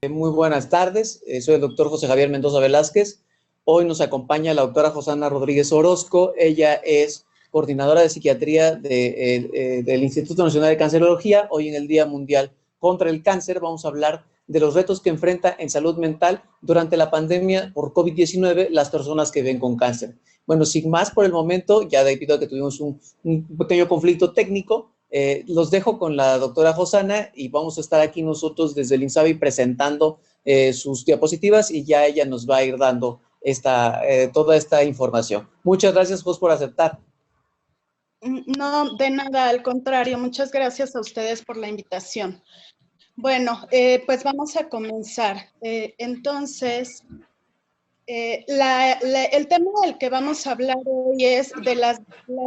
Muy buenas tardes, soy el doctor José Javier Mendoza Velázquez. Hoy nos acompaña la doctora Josana Rodríguez Orozco. Ella es coordinadora de psiquiatría del Instituto Nacional de Cancerología. Hoy en el Día Mundial contra el Cáncer vamos a hablar de los retos que enfrenta en salud mental durante la pandemia por COVID-19 las personas que viven con cáncer. Bueno, sin más por el momento, ya debido a que tuvimos un pequeño conflicto técnico, los dejo con la doctora Josana y vamos a estar aquí nosotros desde el INSABI presentando sus diapositivas y ya ella nos va a ir dando toda esta información. Muchas gracias, Jos, por aceptar. No, de nada, al contrario, muchas gracias a ustedes por la invitación. Bueno, pues vamos a comenzar. Entonces, el tema del que vamos a hablar hoy es de la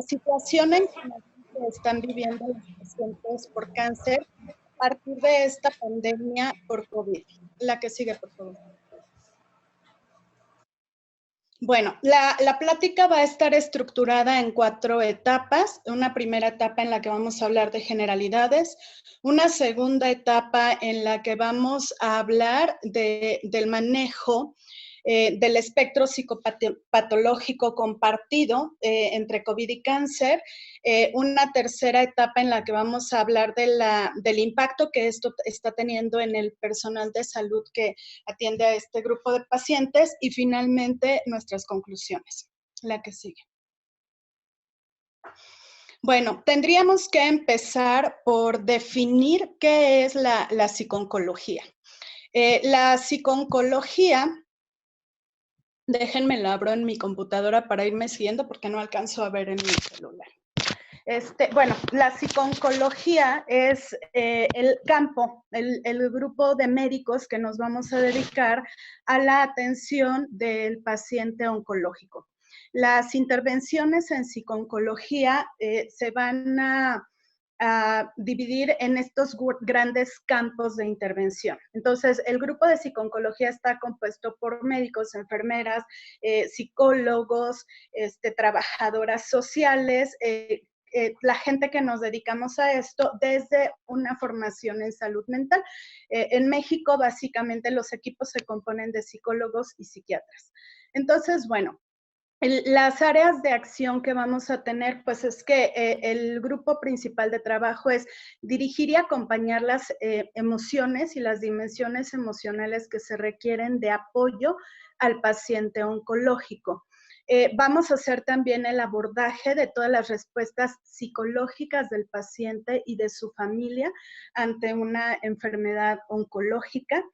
situación en que están viviendo los pacientes por cáncer a partir de esta pandemia por COVID. La que sigue, por favor. Bueno, la plática va a estar estructurada en 4 etapas. Una primera etapa en la que vamos a hablar de generalidades, una segunda etapa en la que vamos a hablar del manejo del espectro psicopatológico compartido entre COVID y cáncer, una tercera etapa en la que vamos a hablar del impacto que esto está teniendo en el personal de salud que atiende a este grupo de pacientes y finalmente nuestras conclusiones. La que sigue. Bueno, tendríamos que empezar por definir qué es la psiconcología. La psiconcología, déjenme lo abro en mi computadora para irme siguiendo porque no alcanzo a ver en mi celular. Bueno, la psiconcología es el campo, el grupo de médicos que nos vamos a dedicar a la atención del paciente oncológico. Las intervenciones en psiconcología se van a dividir en estos grandes campos de intervención. Entonces, el grupo de psiconcología está compuesto por médicos, enfermeras, psicólogos, trabajadoras sociales, la gente que nos dedicamos a esto desde una formación en salud mental. En México, básicamente, los equipos se componen de psicólogos y psiquiatras. Entonces, bueno, las áreas de acción que vamos a tener, pues es que el grupo principal de trabajo es dirigir y acompañar las emociones y las dimensiones emocionales que se requieren de apoyo al paciente oncológico. Vamos a hacer también el abordaje de todas las respuestas psicológicas del paciente y de su familia ante una enfermedad oncológica.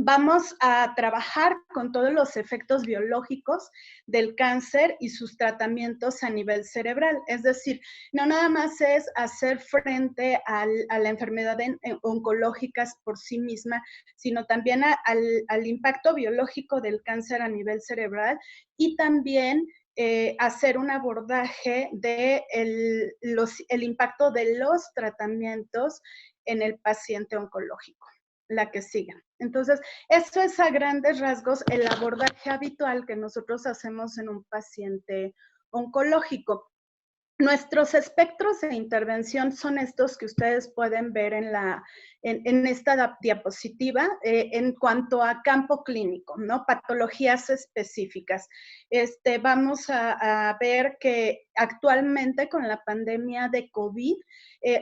Vamos a trabajar con todos los efectos biológicos del cáncer y sus tratamientos a nivel cerebral. Es decir, no nada más es hacer frente a la enfermedad oncológica por sí misma, sino también al impacto biológico del cáncer a nivel cerebral y también hacer un abordaje de el impacto de los tratamientos en el paciente oncológico. La que siga. Entonces, esto es a grandes rasgos el abordaje habitual que nosotros hacemos en un paciente oncológico. Nuestros espectros de intervención son estos que ustedes pueden ver en esta diapositiva en cuanto a campo clínico, ¿no? Patologías específicas. Vamos a ver que actualmente con la pandemia de COVID,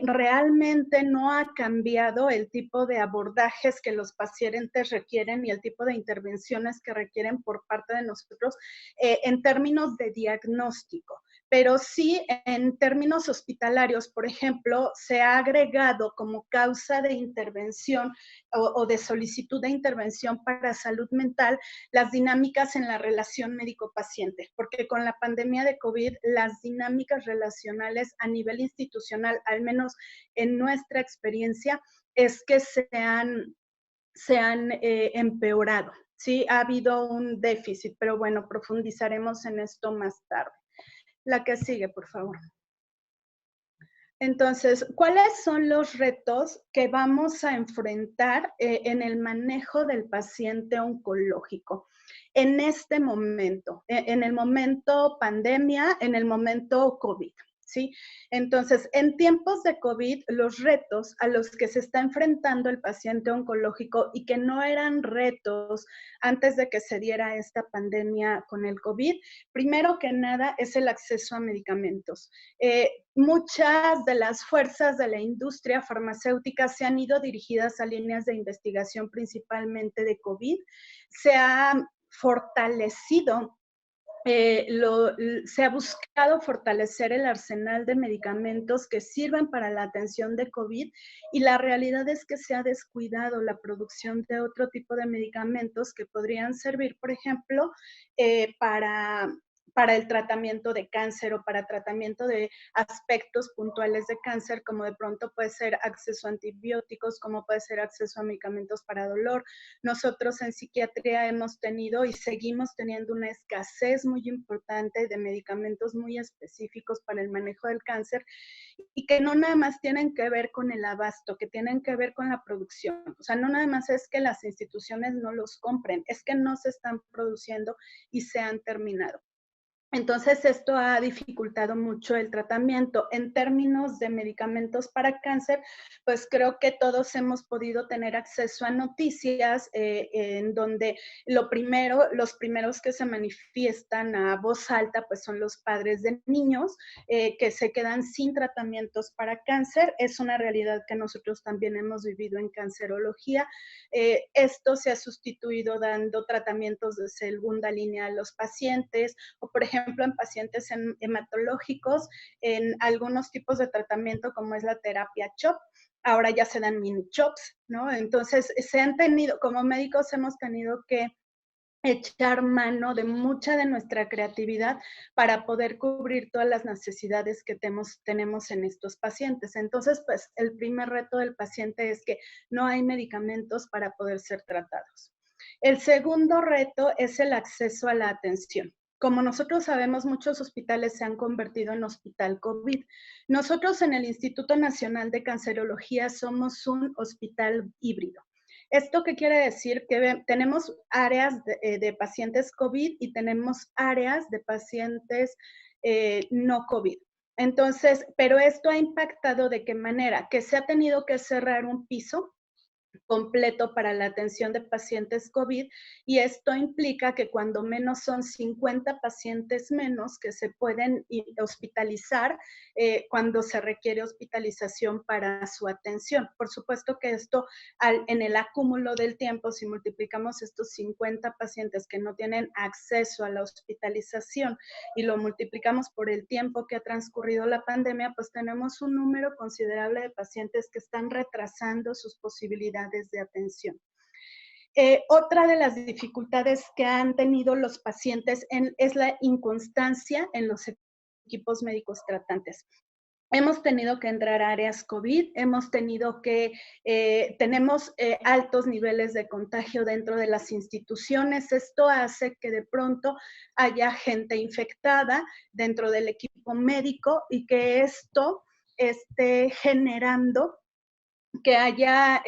realmente no ha cambiado el tipo de abordajes que los pacientes requieren y el tipo de intervenciones que requieren por parte de nosotros en términos de diagnóstico. Pero sí en términos hospitalarios, por ejemplo, se ha agregado como causa de intervención o de solicitud de intervención para salud mental las dinámicas en la relación médico-paciente, porque con la pandemia de COVID las dinámicas relacionales a nivel institucional, al menos en nuestra experiencia, es que se han empeorado. Sí, ha habido un déficit, pero bueno, profundizaremos en esto más tarde. La que sigue, por favor. Entonces, ¿cuáles son los retos que vamos a enfrentar en el manejo del paciente oncológico en este momento, en el momento pandemia, en el momento COVID? ¿sí? Entonces, en tiempos de COVID, los retos a los que se está enfrentando el paciente oncológico y que no eran retos antes de que se diera esta pandemia con el COVID, primero que nada es el acceso a medicamentos. Muchas de las fuerzas de la industria farmacéutica se han ido dirigidas a líneas de investigación principalmente de COVID. Se ha fortalecido se ha buscado fortalecer el arsenal de medicamentos que sirvan para la atención de COVID y la realidad es que se ha descuidado la producción de otro tipo de medicamentos que podrían servir, por ejemplo, para el tratamiento de cáncer o para tratamiento de aspectos puntuales de cáncer, como de pronto puede ser acceso a antibióticos, como puede ser acceso a medicamentos para dolor. Nosotros en psiquiatría hemos tenido y seguimos teniendo una escasez muy importante de medicamentos muy específicos para el manejo del cáncer y que no nada más tienen que ver con el abasto, que tienen que ver con la producción. O sea, no nada más es que las instituciones no los compren, es que no se están produciendo y se han terminado. Entonces, esto ha dificultado mucho el tratamiento. En términos de medicamentos para cáncer, pues creo que todos hemos podido tener acceso a noticias en donde los primeros que se manifiestan a voz alta, pues son los padres de niños que se quedan sin tratamientos para cáncer. Es una realidad que nosotros también hemos vivido en cancerología. Esto se ha sustituido dando tratamientos de segunda línea a los pacientes o, por ejemplo, en pacientes hematológicos, en algunos tipos de tratamiento como es la terapia CHOP, ahora ya se dan mini CHOPs, ¿no? Entonces, como médicos hemos tenido que echar mano de mucha de nuestra creatividad para poder cubrir todas las necesidades que tenemos en estos pacientes. Entonces, pues el primer reto del paciente es que no hay medicamentos para poder ser tratados. El segundo reto es el acceso a la atención. Como nosotros sabemos, muchos hospitales se han convertido en hospital COVID. Nosotros en el Instituto Nacional de Cancerología somos un hospital híbrido. ¿Esto qué quiere decir? Que tenemos áreas de pacientes COVID y tenemos áreas de pacientes no COVID. Entonces, pero esto ha impactado de qué manera? Que se ha tenido que cerrar un piso completo para la atención de pacientes COVID y esto implica que cuando menos son 50 pacientes menos que se pueden hospitalizar cuando se requiere hospitalización para su atención. Por supuesto que esto en el acúmulo del tiempo, si multiplicamos estos 50 pacientes que no tienen acceso a la hospitalización y lo multiplicamos por el tiempo que ha transcurrido la pandemia, pues tenemos un número considerable de pacientes que están retrasando sus posibilidades de atención. Otra de las dificultades que han tenido los pacientes es la inconstancia en los equipos médicos tratantes. Hemos tenido que entrar a áreas COVID, tenemos altos niveles de contagio dentro de las instituciones. Esto hace que de pronto haya gente infectada dentro del equipo médico y que esto esté generando que haya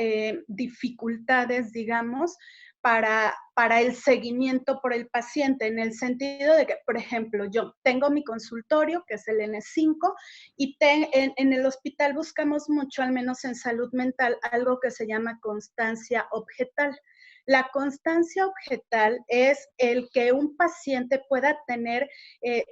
dificultades, digamos, para el seguimiento por el paciente, en el sentido de que, por ejemplo, yo tengo mi consultorio, que es el N5, y en el hospital buscamos mucho, al menos en salud mental, algo que se llama constancia objetal. La constancia objetal es el que un paciente pueda tener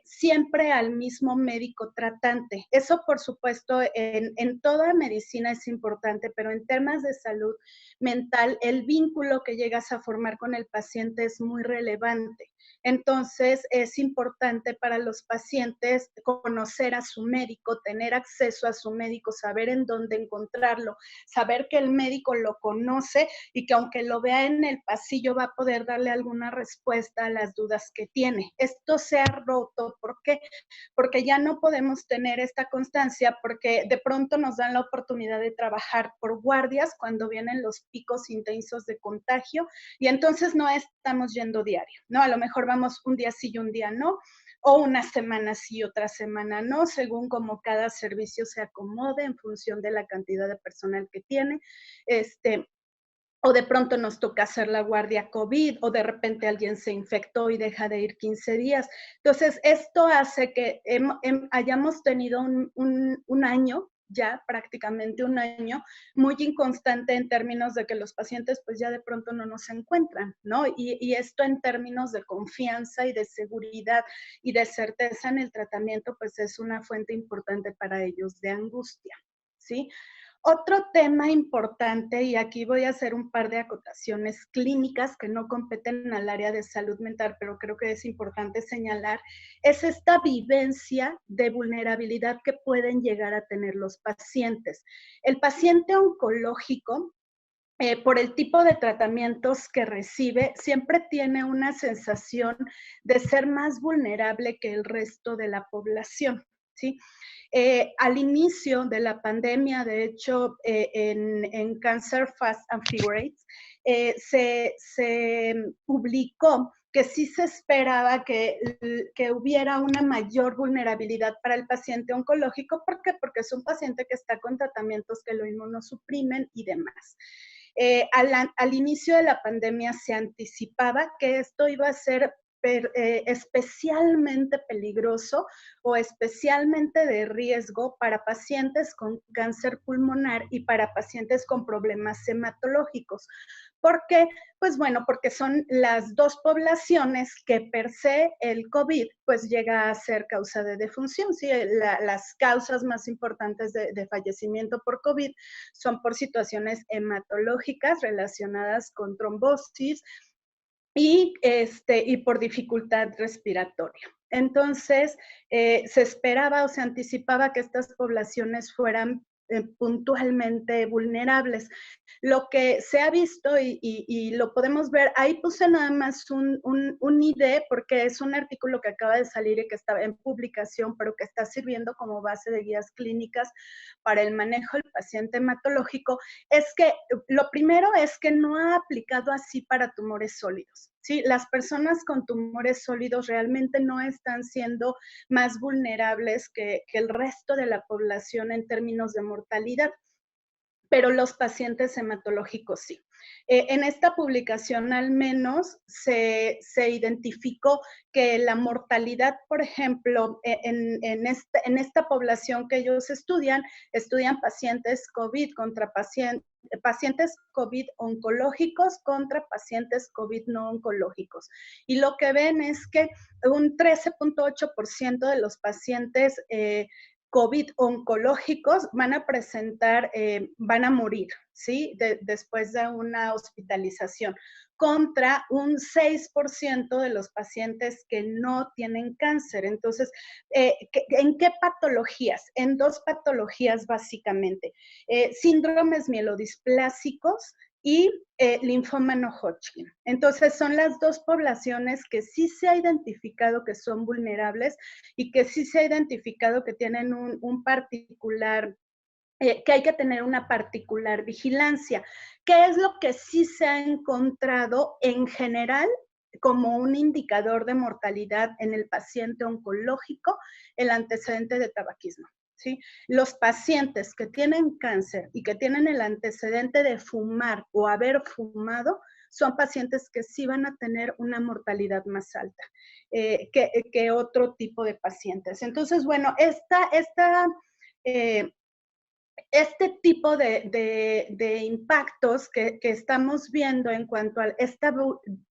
siempre al mismo médico tratante. Eso, por supuesto, en toda medicina es importante, pero en temas de salud mental, el vínculo que llegas a formar con el paciente es muy relevante. Entonces, es importante para los pacientes conocer a su médico, tener acceso a su médico, saber en dónde encontrarlo, saber que el médico lo conoce y que aunque lo vea en el pasillo va a poder darle alguna respuesta a las dudas que tiene. Esto se ha roto. ¿Por qué? Porque ya no podemos tener esta constancia porque de pronto nos dan la oportunidad de trabajar por guardias cuando vienen los picos intensos de contagio y entonces no estamos yendo diario, ¿no? A lo mejor vamos un día sí y un día no, o una semana sí y otra semana no, según como cada servicio se acomode en función de la cantidad de personal que tiene. o de pronto nos toca hacer la guardia COVID, o de repente alguien se infectó y deja de ir 15 días. Entonces, esto hace que hayamos tenido un año, ya prácticamente un año, muy inconstante en términos de que los pacientes pues ya de pronto no nos encuentran, ¿no? Y esto en términos de confianza y de seguridad y de certeza en el tratamiento, pues es una fuente importante para ellos de angustia, ¿sí? Otro tema importante, y aquí voy a hacer un par de acotaciones clínicas que no competen al área de salud mental, pero creo que es importante señalar, es esta vivencia de vulnerabilidad que pueden llegar a tener los pacientes. El paciente oncológico, por el tipo de tratamientos que recibe, siempre tiene una sensación de ser más vulnerable que el resto de la población, ¿sí? Al inicio de la pandemia, de hecho, en Cancer Facts and Figures, se publicó que sí se esperaba que hubiera una mayor vulnerabilidad para el paciente oncológico. ¿Por qué? Porque es un paciente que está con tratamientos que lo inmunosuprimen y demás. Al inicio de la pandemia se anticipaba que esto iba a ser especialmente peligroso o especialmente de riesgo para pacientes con cáncer pulmonar y para pacientes con problemas hematológicos. ¿Por qué? Pues bueno, porque son las dos poblaciones que per se el COVID pues llega a ser causa de defunción. ¿Sí? Las causas más importantes de fallecimiento por COVID son por situaciones hematológicas relacionadas con trombosis y por dificultad respiratoria. Entonces, se esperaba o se anticipaba que estas poblaciones fueran puntualmente vulnerables. Lo que se ha visto y lo podemos ver, ahí puse nada más un ID porque es un artículo que acaba de salir y que está en publicación, pero que está sirviendo como base de guías clínicas para el manejo del paciente hematológico, es que lo primero es que no ha aplicado así para tumores sólidos. ¿Sí? Las personas con tumores sólidos realmente no están siendo más vulnerables que el resto de la población en términos de mortalidad, pero los pacientes hematológicos sí. En esta publicación al menos se identificó que la mortalidad, por ejemplo, en esta población que ellos estudian pacientes COVID contra pacientes COVID oncológicos contra pacientes COVID no oncológicos. Y lo que ven es que un 13.8% de los pacientes COVID oncológicos van a presentar, van a morir, ¿sí? Después de una hospitalización, contra un 6% de los pacientes que no tienen cáncer. Entonces, ¿en qué patologías? En dos patologías básicamente. Síndromes mielodisplásicos y linfoma no Hodgkin. Entonces, son las dos poblaciones que sí se ha identificado que son vulnerables y que sí se ha identificado que tienen un particular, que hay que tener una particular vigilancia. ¿Qué es lo que sí se ha encontrado en general como un indicador de mortalidad en el paciente oncológico? El antecedente de tabaquismo. ¿Sí? Los pacientes que tienen cáncer y que tienen el antecedente de fumar o haber fumado son pacientes que sí van a tener una mortalidad más alta que otro tipo de pacientes. Entonces, bueno, este tipo de impactos que estamos viendo en cuanto a esta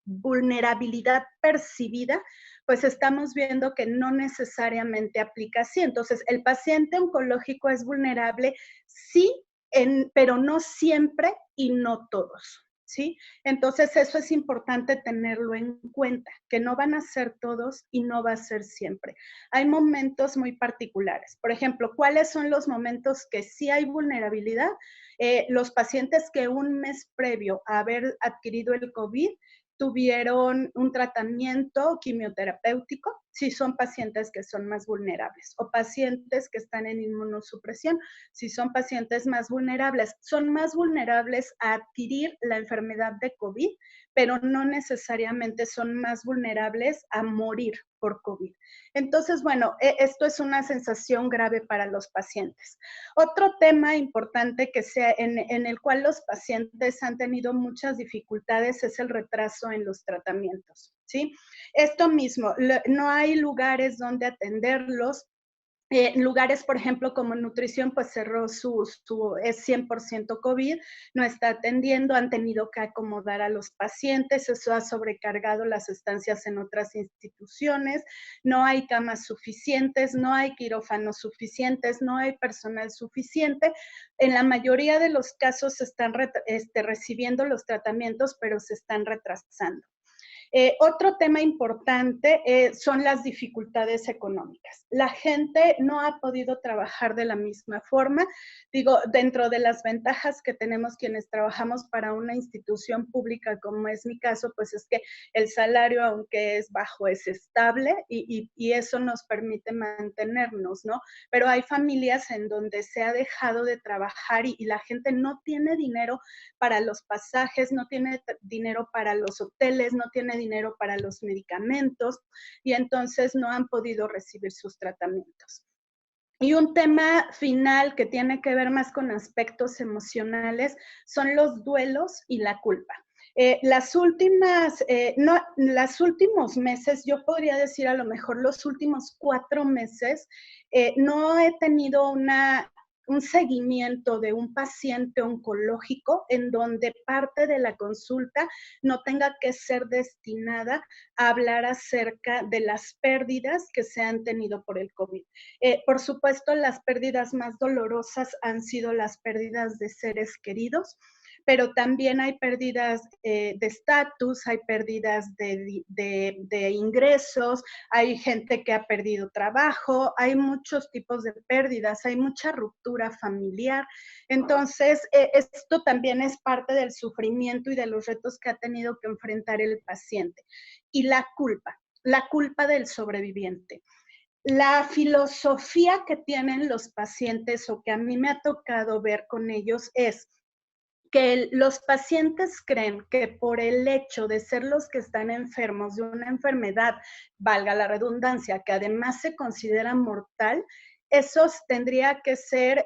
vulnerabilidad percibida, pues estamos viendo que no necesariamente aplica así. Entonces, el paciente oncológico es vulnerable, sí, pero no siempre y no todos. ¿Sí? Entonces, eso es importante tenerlo en cuenta, que no van a ser todos y no va a ser siempre. Hay momentos muy particulares. Por ejemplo, ¿cuáles son los momentos que sí hay vulnerabilidad? Los pacientes que un mes previo a haber adquirido el COVID tuvieron un tratamiento quimioterapéutico, si son pacientes que son más vulnerables, o pacientes que están en inmunosupresión, si son pacientes más vulnerables. Son más vulnerables a adquirir la enfermedad de COVID, pero no necesariamente son más vulnerables a morir por COVID. Entonces, bueno, esto es una sensación grave para los pacientes. Otro tema importante que en el cual los pacientes han tenido muchas dificultades es el retraso en los tratamientos, ¿sí? Esto mismo, no hay lugares donde atenderlos. Lugares, por ejemplo, como nutrición, pues cerró es 100% COVID, no está atendiendo, han tenido que acomodar a los pacientes, eso ha sobrecargado las estancias en otras instituciones, no hay camas suficientes, no hay quirófanos suficientes, no hay personal suficiente. En la mayoría de los casos se están recibiendo los tratamientos, pero se están retrasando. Otro tema importante son las dificultades económicas. La gente no ha podido trabajar de la misma forma. Digo, dentro de las ventajas que tenemos quienes trabajamos para una institución pública, como es mi caso, pues es que el salario, aunque es bajo, es estable y eso nos permite mantenernos, ¿no? Pero hay familias en donde se ha dejado de trabajar y la gente no tiene dinero para los pasajes, no tiene dinero para los hoteles, no tiene dinero para los medicamentos y entonces no han podido recibir sus tratamientos. Y un tema final que tiene que ver más con aspectos emocionales son los duelos y la culpa. Los últimos meses, yo podría decir a lo mejor los últimos 4 meses, no he tenido un seguimiento de un paciente oncológico en donde parte de la consulta no tenga que ser destinada a hablar acerca de las pérdidas que se han tenido por el COVID. Por supuesto, las pérdidas más dolorosas han sido las pérdidas de seres queridos, pero también hay pérdidas de estatus, hay pérdidas de ingresos, hay gente que ha perdido trabajo, hay muchos tipos de pérdidas, hay mucha ruptura familiar. Entonces, esto también es parte del sufrimiento y de los retos que ha tenido que enfrentar el paciente. Y la culpa del sobreviviente. La filosofía que tienen los pacientes o que a mí me ha tocado ver con ellos es que los pacientes creen que por el hecho de ser los que están enfermos de una enfermedad, valga la redundancia, que además se considera mortal, eso tendría que ser,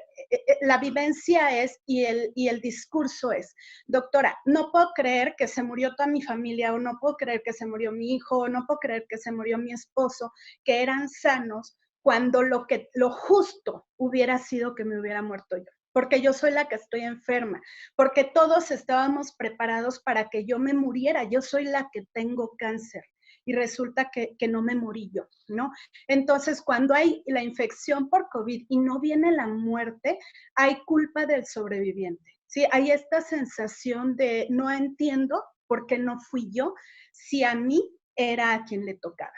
la vivencia es y el discurso es, doctora, no puedo creer que se murió toda mi familia o no puedo creer que se murió mi hijo o no puedo creer que se murió mi esposo, que eran sanos, cuando lo justo hubiera sido que me hubiera muerto yo, porque yo soy la que estoy enferma, porque todos estábamos preparados para que yo me muriera, yo soy la que tengo cáncer y resulta que no me morí yo, ¿no? Entonces, cuando hay la infección por COVID y no viene la muerte, hay culpa del sobreviviente, ¿sí? Hay esta sensación de no entiendo por qué no fui yo, si a mí era a quien le tocaba.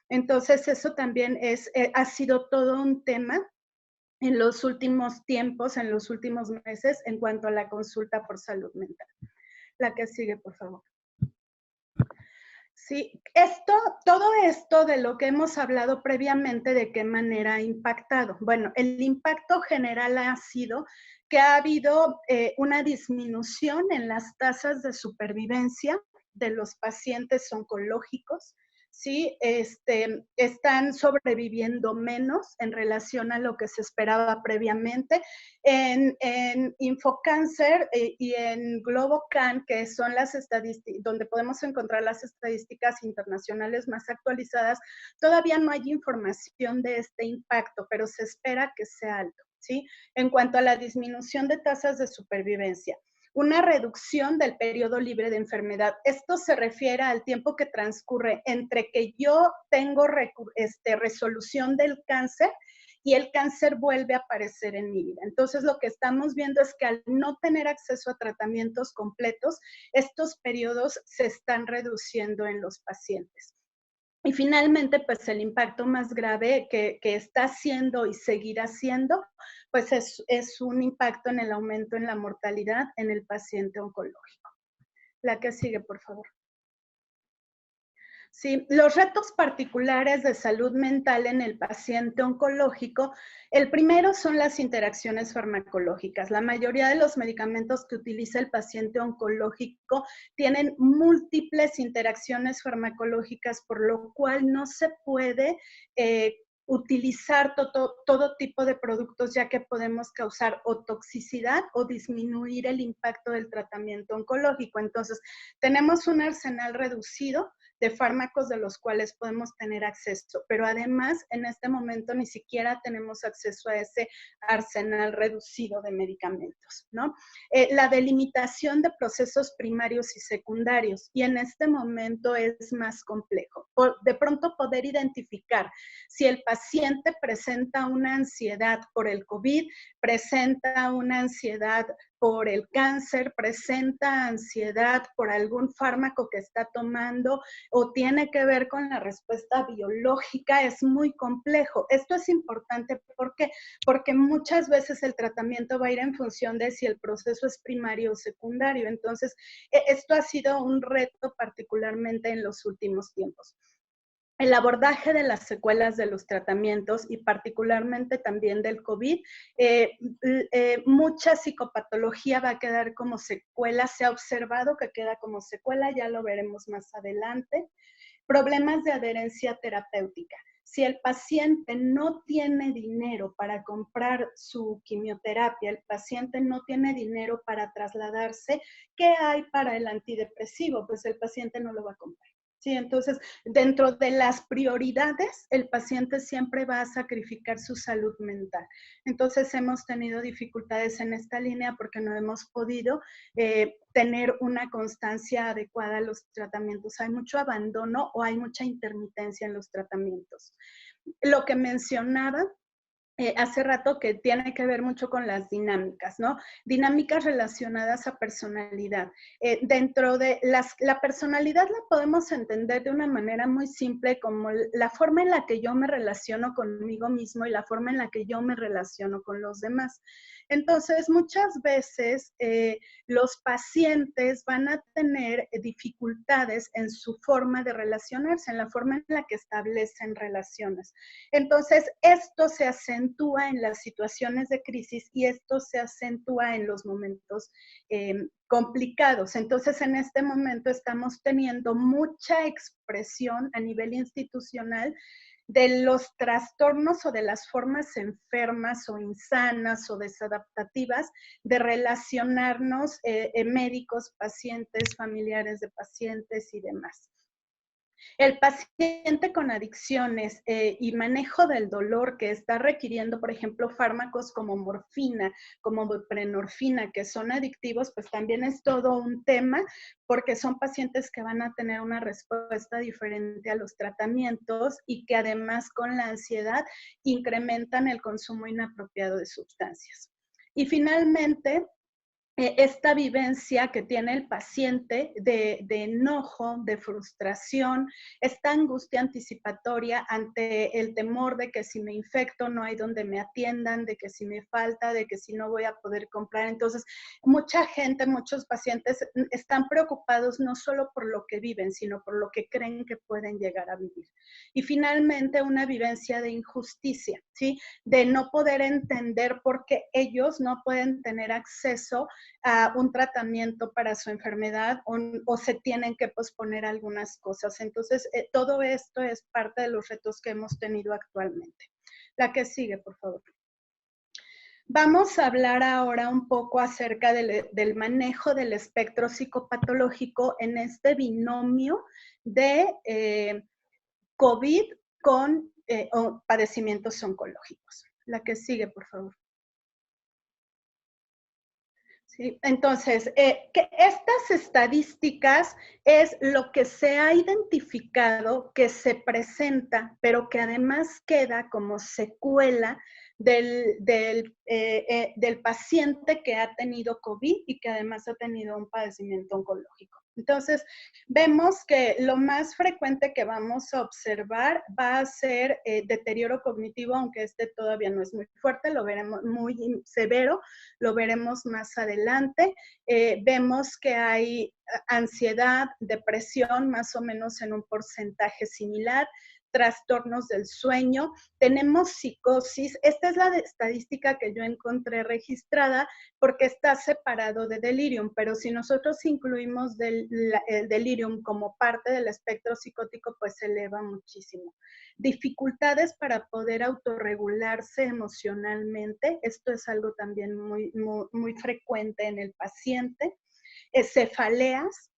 Entonces, eso también ha sido todo un tema en los últimos tiempos, en los últimos meses, en cuanto a la consulta por salud mental. La que sigue, por favor. Sí, todo esto de lo que hemos hablado previamente, ¿de qué manera ha impactado? Bueno, el impacto general ha sido que ha habido una disminución en las tasas de supervivencia de los pacientes oncológicos, ¿sí? Están sobreviviendo menos en relación a lo que se esperaba previamente. En Infocáncer y en GloboCan, que son las estadísticas, donde podemos encontrar las estadísticas internacionales más actualizadas, todavía no hay información de este impacto, pero se espera que sea alto, ¿sí? En cuanto a la disminución de tasas de supervivencia, una reducción del periodo libre de enfermedad. Esto se refiere al tiempo que transcurre entre que yo tengo resolución del cáncer y el cáncer vuelve a aparecer en mi vida. Entonces, lo que estamos viendo es que al no tener acceso a tratamientos completos, estos periodos se están reduciendo en los pacientes. Y finalmente, pues el impacto más grave que está haciendo y seguirá haciendo, pues es un impacto en el aumento en la mortalidad en el paciente oncológico. La que sigue, por favor. Sí, los retos particulares de salud mental en el paciente oncológico, el primero son las interacciones farmacológicas. La mayoría de los medicamentos que utiliza el paciente oncológico tienen múltiples interacciones farmacológicas, por lo cual no se puede utilizar todo tipo de productos, ya que podemos causar o toxicidad o disminuir el impacto del tratamiento oncológico. Entonces, tenemos un arsenal reducido de fármacos de los cuales podemos tener acceso, pero además en este momento ni siquiera tenemos acceso a ese arsenal reducido de medicamentos, ¿no? La delimitación de procesos primarios y secundarios, y en este momento es más complejo. De pronto poder identificar si el paciente presenta una ansiedad por el COVID, presenta una ansiedad por el cáncer, presenta ansiedad por algún fármaco que está tomando o tiene que ver con la respuesta biológica, es muy complejo. Esto es importante, ¿por qué? Porque muchas veces el tratamiento va a ir en función de si el proceso es primario o secundario. Entonces, esto ha sido un reto particularmente en los últimos tiempos. El abordaje de las secuelas de los tratamientos y particularmente también del COVID, mucha psicopatología va a quedar como secuela, se ha observado que queda como secuela, ya lo veremos más adelante. Problemas de adherencia terapéutica. Si el paciente no tiene dinero para comprar su quimioterapia, el paciente no tiene dinero para trasladarse, ¿qué hay para el antidepresivo? Pues el paciente no lo va a comprar. Sí, entonces, dentro de las prioridades, el paciente siempre va a sacrificar su salud mental. Entonces, hemos tenido dificultades en esta línea porque no hemos podido tener una constancia adecuada a los tratamientos. Hay mucho abandono o hay mucha intermitencia en los tratamientos. Lo que mencionaba hace rato, que tiene que ver mucho con las dinámicas, ¿no? Dinámicas relacionadas a personalidad. Dentro de la personalidad la podemos entender de una manera muy simple como la forma en la que yo me relaciono conmigo mismo y la forma en la que yo me relaciono con los demás. Entonces, muchas veces los pacientes van a tener dificultades en su forma de relacionarse, en la forma en la que establecen relaciones. Entonces, esto se acentúa en las situaciones de crisis y esto se acentúa en los momentos complicados. Entonces, en este momento estamos teniendo mucha expresión a nivel institucional de los trastornos o de las formas enfermas o insanas o desadaptativas de relacionarnos médicos, pacientes, familiares de pacientes y demás. El paciente con adicciones y manejo del dolor que está requiriendo, por ejemplo, fármacos como morfina, como buprenorfina, que son adictivos, pues también es todo un tema porque son pacientes que van a tener una respuesta diferente a los tratamientos y que además con la ansiedad incrementan el consumo inapropiado de sustancias. Y finalmente, esta vivencia que tiene el paciente de enojo, de frustración, esta angustia anticipatoria ante el temor de que si me infecto no hay donde me atiendan, de que si me falta, de que si no voy a poder comprar. Entonces, mucha gente, muchos pacientes están preocupados no solo por lo que viven, sino por lo que creen que pueden llegar a vivir. Y finalmente, una vivencia de injusticia, ¿sí? De no poder entender por qué ellos no pueden tener acceso a un tratamiento para su enfermedad o se tienen que posponer algunas cosas. Entonces, todo esto es parte de los retos que hemos tenido actualmente. La que sigue, por favor. Vamos a hablar ahora un poco acerca del manejo del espectro psicopatológico en este binomio de COVID con padecimientos oncológicos. La que sigue, por favor. Sí, entonces, que estas estadísticas es lo que se ha identificado que se presenta, pero que además queda como secuela del paciente que ha tenido COVID y que además ha tenido un padecimiento oncológico. Entonces, vemos que lo más frecuente que vamos a observar va a ser deterioro cognitivo, aunque este todavía no es muy fuerte, lo veremos muy severo, lo veremos más adelante. Vemos que hay ansiedad, depresión, más o menos en un porcentaje similar, trastornos del sueño, tenemos psicosis. Esta es la estadística que yo encontré registrada porque está separado de delirium, pero si nosotros incluimos el delirium como parte del espectro psicótico, pues se eleva muchísimo. Dificultades para poder autorregularse emocionalmente, esto es algo también muy frecuente en el paciente. Cefaleas,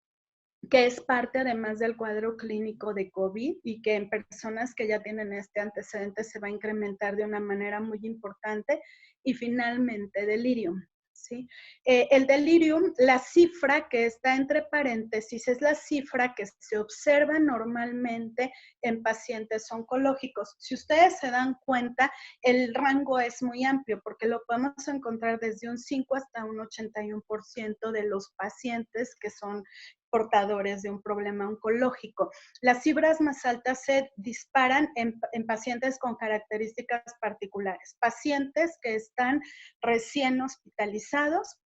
que es parte además del cuadro clínico de COVID y que en personas que ya tienen este antecedente se va a incrementar de una manera muy importante. Y finalmente, delirium. ¿Sí? El delirium, la cifra que está entre paréntesis, es la cifra que se observa normalmente en pacientes oncológicos. Si ustedes se dan cuenta, el rango es muy amplio porque lo podemos encontrar desde un 5 hasta un 81% de los pacientes que son portadores de un problema oncológico. Las cifras más altas se disparan en pacientes con características particulares, pacientes que están recién hospitalizados,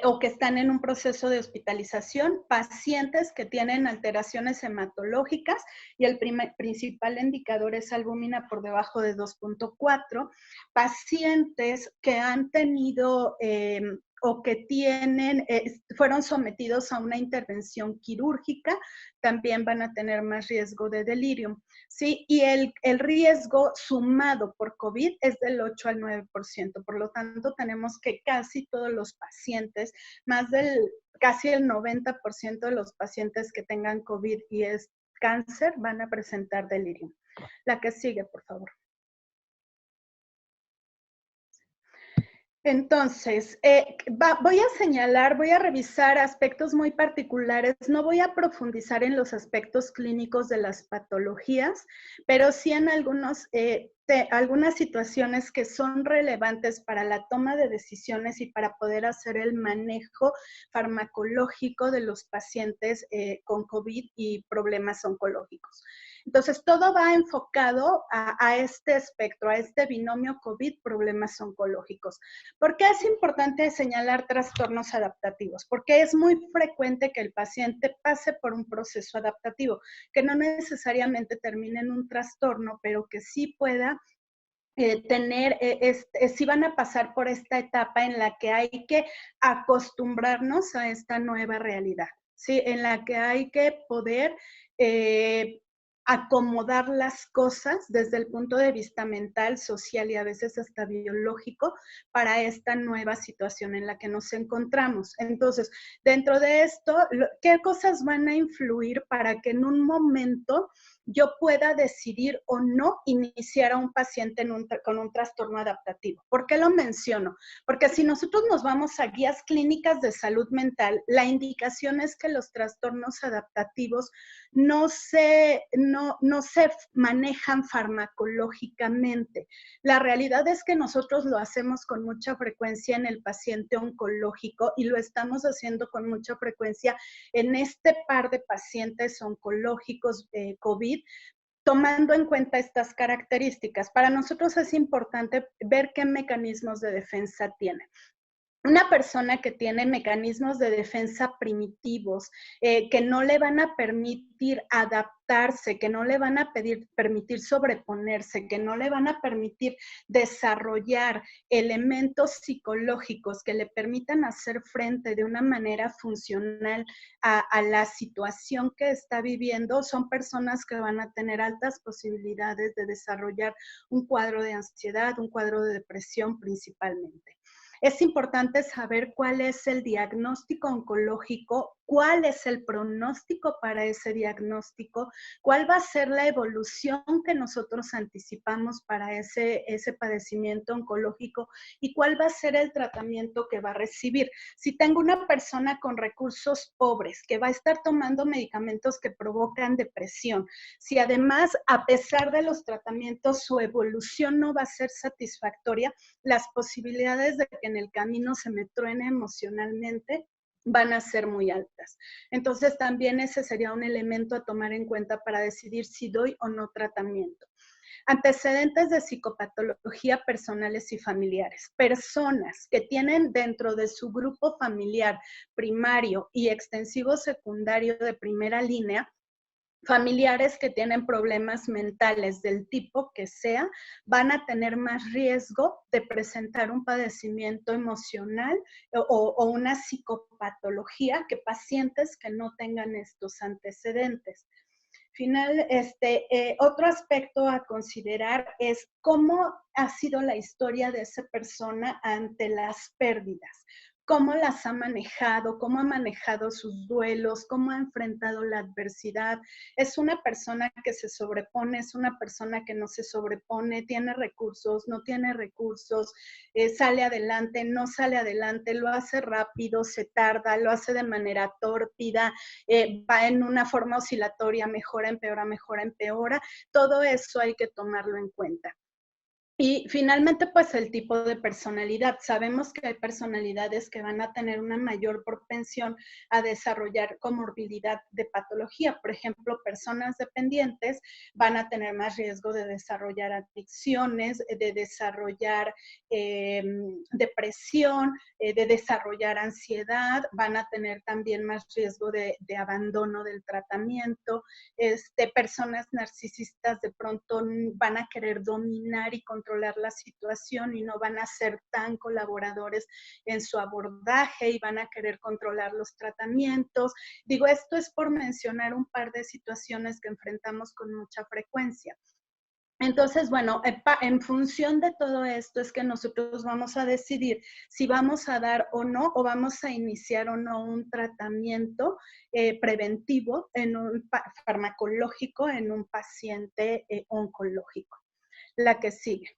o que están en un proceso de hospitalización, pacientes que tienen alteraciones hematológicas y el principal indicador es albúmina por debajo de 2.4, pacientes que han tenido o que tienen, fueron sometidos a una intervención quirúrgica, también van a tener más riesgo de delirium. ¿Sí? Y el riesgo sumado por COVID es del 8 al 9%. Por lo tanto, tenemos que casi todos los pacientes, casi el 90% de los pacientes que tengan COVID y es cáncer van a presentar delirium. La que sigue, por favor. Entonces, voy a revisar aspectos muy particulares, no voy a profundizar en los aspectos clínicos de las patologías, pero sí en algunas situaciones que son relevantes para la toma de decisiones y para poder hacer el manejo farmacológico de los pacientes con COVID y problemas oncológicos. Entonces, todo va enfocado a este espectro, a este binomio COVID, problemas oncológicos. ¿Por qué es importante señalar trastornos adaptativos? Porque es muy frecuente que el paciente pase por un proceso adaptativo, que no necesariamente termine en un trastorno, pero que sí pueda sí van a pasar por esta etapa en la que hay que acostumbrarnos a esta nueva realidad, ¿sí? En la que hay que poder acomodar las cosas desde el punto de vista mental, social y a veces hasta biológico para esta nueva situación en la que nos encontramos. Entonces, dentro de esto, ¿qué cosas van a influir para que en un momento yo pueda decidir o no iniciar a un paciente con un trastorno adaptativo? ¿Por qué lo menciono? Porque si nosotros nos vamos a guías clínicas de salud mental, la indicación es que los trastornos adaptativos no se manejan farmacológicamente. La realidad es que nosotros lo hacemos con mucha frecuencia en el paciente oncológico y lo estamos haciendo con mucha frecuencia en este par de pacientes oncológicos COVID, tomando en cuenta estas características. Para nosotros es importante ver qué mecanismos de defensa tiene. Una persona que tiene mecanismos de defensa primitivos, que no le van a permitir adaptarse, que no le van a permitir sobreponerse, que no le van a permitir desarrollar elementos psicológicos que le permitan hacer frente de una manera funcional a la situación que está viviendo, son personas que van a tener altas posibilidades de desarrollar un cuadro de ansiedad, un cuadro de depresión principalmente. Es importante saber cuál es el diagnóstico oncológico, cuál es el pronóstico para ese diagnóstico, cuál va a ser la evolución que nosotros anticipamos para ese padecimiento oncológico y cuál va a ser el tratamiento que va a recibir. Si tengo una persona con recursos pobres que va a estar tomando medicamentos que provocan depresión, si además, a pesar de los tratamientos, su evolución no va a ser satisfactoria, las posibilidades de que en el camino se me truene emocionalmente van a ser muy altas. Entonces, también ese sería un elemento a tomar en cuenta para decidir si doy o no tratamiento. Antecedentes de psicopatología personales y familiares. Personas que tienen dentro de su grupo familiar primario y extensivo secundario de primera línea, familiares que tienen problemas mentales del tipo que sea, van a tener más riesgo de presentar un padecimiento emocional o una psicopatología que pacientes que no tengan estos antecedentes. Otro aspecto a considerar es cómo ha sido la historia de esa persona ante las pérdidas, cómo las ha manejado, cómo ha manejado sus duelos, cómo ha enfrentado la adversidad. Es una persona que se sobrepone, es una persona que no se sobrepone, tiene recursos, no tiene recursos, sale adelante, no sale adelante, lo hace rápido, se tarda, lo hace de manera tórpida, va en una forma oscilatoria, mejora, empeora. Todo eso hay que tomarlo en cuenta. Y finalmente, pues el tipo de personalidad. Sabemos que hay personalidades que van a tener una mayor propensión a desarrollar comorbilidad de patología. Por ejemplo, personas dependientes van a tener más riesgo de desarrollar adicciones, de desarrollar depresión, de desarrollar ansiedad, van a tener también más riesgo de abandono del tratamiento. Personas narcisistas de pronto van a querer dominar y controlar la situación y no van a ser tan colaboradores en su abordaje y van a querer controlar los tratamientos. Digo, esto es por mencionar un par de situaciones que enfrentamos con mucha frecuencia. Entonces, bueno, en función de todo esto es que nosotros vamos a decidir si vamos a dar o no, o vamos a iniciar o no un tratamiento preventivo, farmacológico en un paciente oncológico. La que sigue.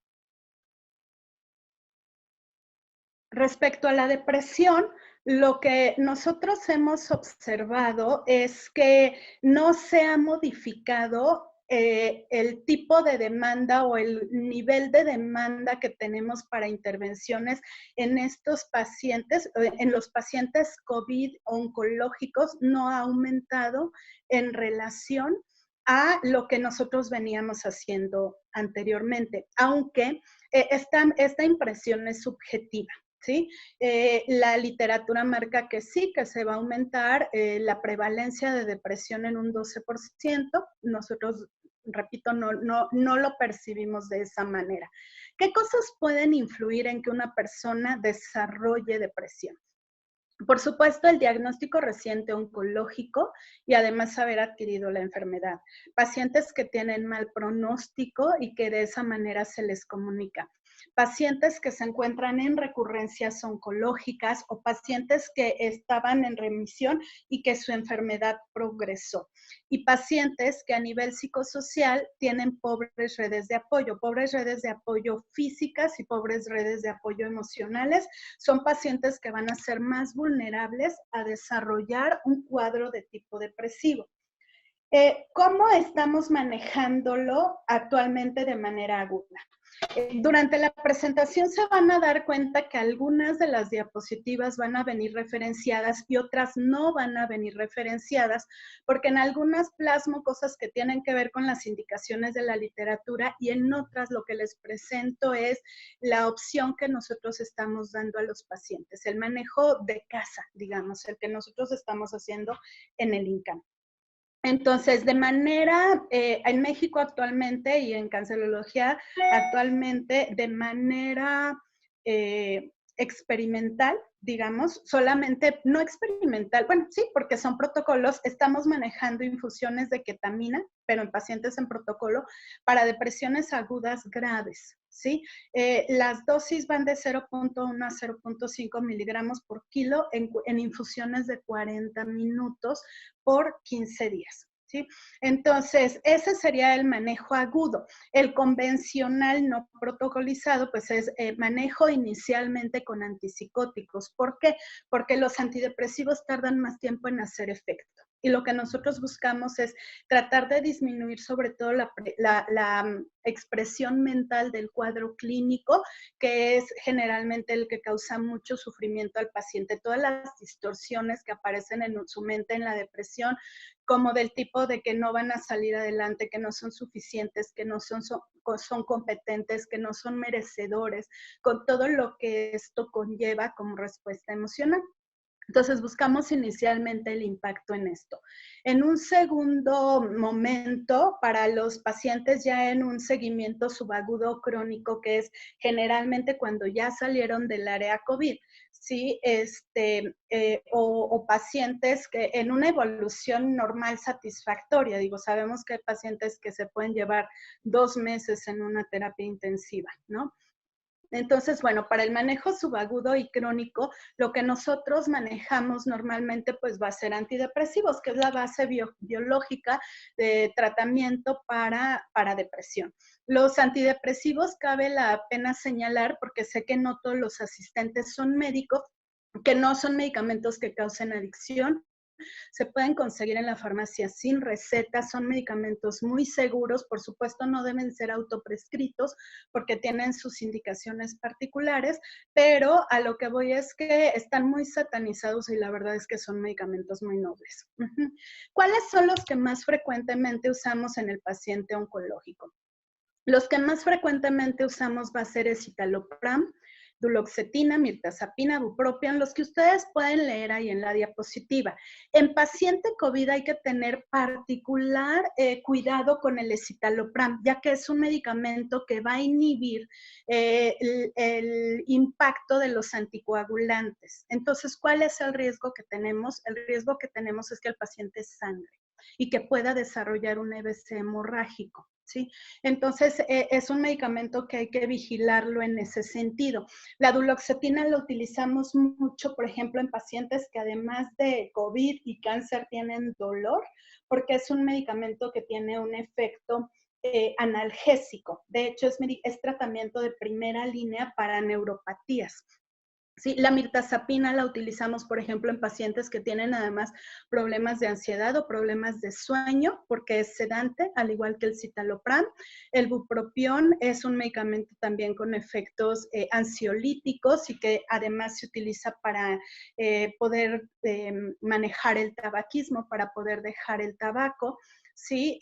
Respecto a la depresión, lo que nosotros hemos observado es que no se ha modificado el tipo de demanda o el nivel de demanda que tenemos para intervenciones en estos pacientes, en los pacientes COVID oncológicos, no ha aumentado en relación a lo que nosotros veníamos haciendo anteriormente, aunque esta impresión es subjetiva. ¿Sí? La literatura marca que sí, que se va a aumentar la prevalencia de depresión en un 12%. Nosotros, repito, no lo percibimos de esa manera. ¿Qué cosas pueden influir en que una persona desarrolle depresión? Por supuesto, el diagnóstico reciente oncológico y además haber adquirido la enfermedad. Pacientes que tienen mal pronóstico y que de esa manera se les comunica. Pacientes que se encuentran en recurrencias oncológicas o pacientes que estaban en remisión y que su enfermedad progresó. Y pacientes que a nivel psicosocial tienen pobres redes de apoyo físicas y pobres redes de apoyo emocionales. Son pacientes que van a ser más vulnerables a desarrollar un cuadro de tipo depresivo. ¿Cómo estamos manejándolo actualmente de manera aguda? Durante la presentación se van a dar cuenta que algunas de las diapositivas van a venir referenciadas y otras no van a venir referenciadas, porque en algunas plasmo cosas que tienen que ver con las indicaciones de la literatura y en otras lo que les presento es la opción que nosotros estamos dando a los pacientes, el manejo de casa, digamos, el que nosotros estamos haciendo en el INCAN. Entonces, de manera, en México actualmente y en cancerología actualmente, de manera experimental, digamos, solamente, no experimental, bueno, sí, porque son protocolos, estamos manejando infusiones de ketamina, pero en pacientes en protocolo, para depresiones agudas graves, ¿sí? Las dosis van de 0.1 a 0.5 miligramos por kilo en infusiones de 40 minutos por 15 días. ¿Sí? Entonces, ese sería el manejo agudo. El convencional no protocolizado, pues es manejo inicialmente con antipsicóticos. ¿Por qué? Porque los antidepresivos tardan más tiempo en hacer efecto. Y lo que nosotros buscamos es tratar de disminuir sobre todo la expresión mental del cuadro clínico, que es generalmente el que causa mucho sufrimiento al paciente. Todas las distorsiones que aparecen en su mente en la depresión, como del tipo de que no van a salir adelante, que no son suficientes, que no son competentes, que no son merecedores, con todo lo que esto conlleva como respuesta emocional. Entonces buscamos inicialmente el impacto en esto. En un segundo momento, para los pacientes ya en un seguimiento subagudo crónico, que es generalmente cuando ya salieron del área COVID, ¿sí? O pacientes que en una evolución normal satisfactoria, digo, sabemos que hay pacientes que se pueden llevar 2 meses en una terapia intensiva, ¿no? Entonces, bueno, para el manejo subagudo y crónico, lo que nosotros manejamos normalmente pues va a ser antidepresivos, que es la base biológica de tratamiento para depresión. Los antidepresivos cabe la pena señalar, porque sé que no todos los asistentes son médicos, que no son medicamentos que causen adicción. Se pueden conseguir en la farmacia sin receta, son medicamentos muy seguros, por supuesto no deben ser autoprescritos porque tienen sus indicaciones particulares, pero a lo que voy es que están muy satanizados y la verdad es que son medicamentos muy nobles. ¿Cuáles son los que más frecuentemente usamos en el paciente oncológico? Los que más frecuentemente usamos va a ser escitalopram, duloxetina, mirtazapina, bupropión, los que ustedes pueden leer ahí en la diapositiva. En paciente COVID hay que tener particular cuidado con el escitalopram, ya que es un medicamento que va a inhibir el impacto de los anticoagulantes. Entonces, ¿cuál es el riesgo que tenemos? El riesgo que tenemos es que el paciente sangre y que pueda desarrollar un EBC hemorrágico. ¿Sí? Entonces, es un medicamento que hay que vigilarlo en ese sentido. La duloxetina la utilizamos mucho, por ejemplo, en pacientes que además de COVID y cáncer tienen dolor, porque es un medicamento que tiene un efecto analgésico. De hecho, es tratamiento de primera línea para neuropatías. Sí, la mirtazapina la utilizamos, por ejemplo, en pacientes que tienen además problemas de ansiedad o problemas de sueño, porque es sedante, al igual que el citalopram. El bupropión es un medicamento también con efectos ansiolíticos y que además se utiliza para poder manejar el tabaquismo, para poder dejar el tabaco. Sí,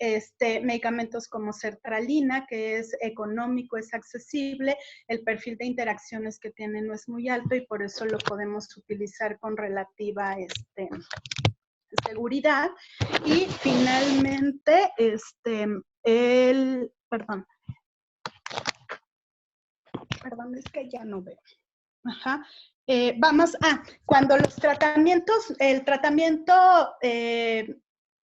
medicamentos como sertralina, que es económico, es accesible, el perfil de interacciones que tiene no es muy alto y por eso lo podemos utilizar con relativa seguridad. Y finalmente, perdón, es que ya no veo. Ajá. Cuando los tratamientos, el tratamiento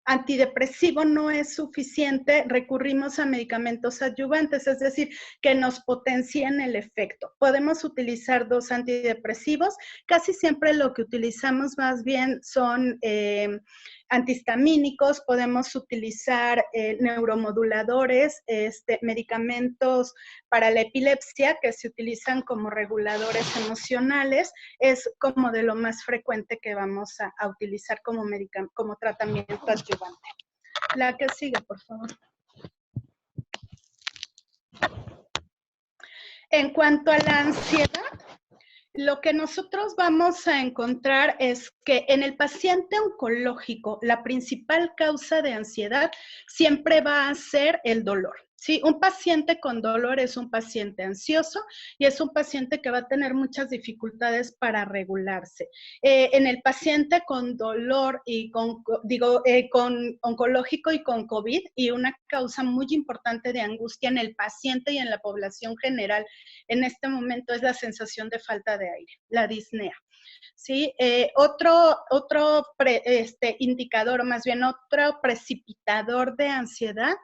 antidepresivo no es suficiente, recurrimos a medicamentos adyuvantes, es decir, que nos potencien el efecto. Podemos utilizar 2 antidepresivos, casi siempre lo que utilizamos más bien son antihistamínicos, podemos utilizar neuromoduladores, medicamentos para la epilepsia que se utilizan como reguladores emocionales, es como de lo más frecuente que vamos a utilizar como tratamiento adyuvante. La que sigue, por favor. En cuanto a la ansiedad, lo que nosotros vamos a encontrar es que en el paciente oncológico, la principal causa de ansiedad siempre va a ser el dolor. Sí, un paciente con dolor es un paciente ansioso y es un paciente que va a tener muchas dificultades para regularse. En el paciente con dolor y con oncológico y con COVID, y una causa muy importante de angustia en el paciente y en la población general en este momento es la sensación de falta de aire, la disnea. ¿Sí? Otro indicador, o más bien otro precipitador de ansiedad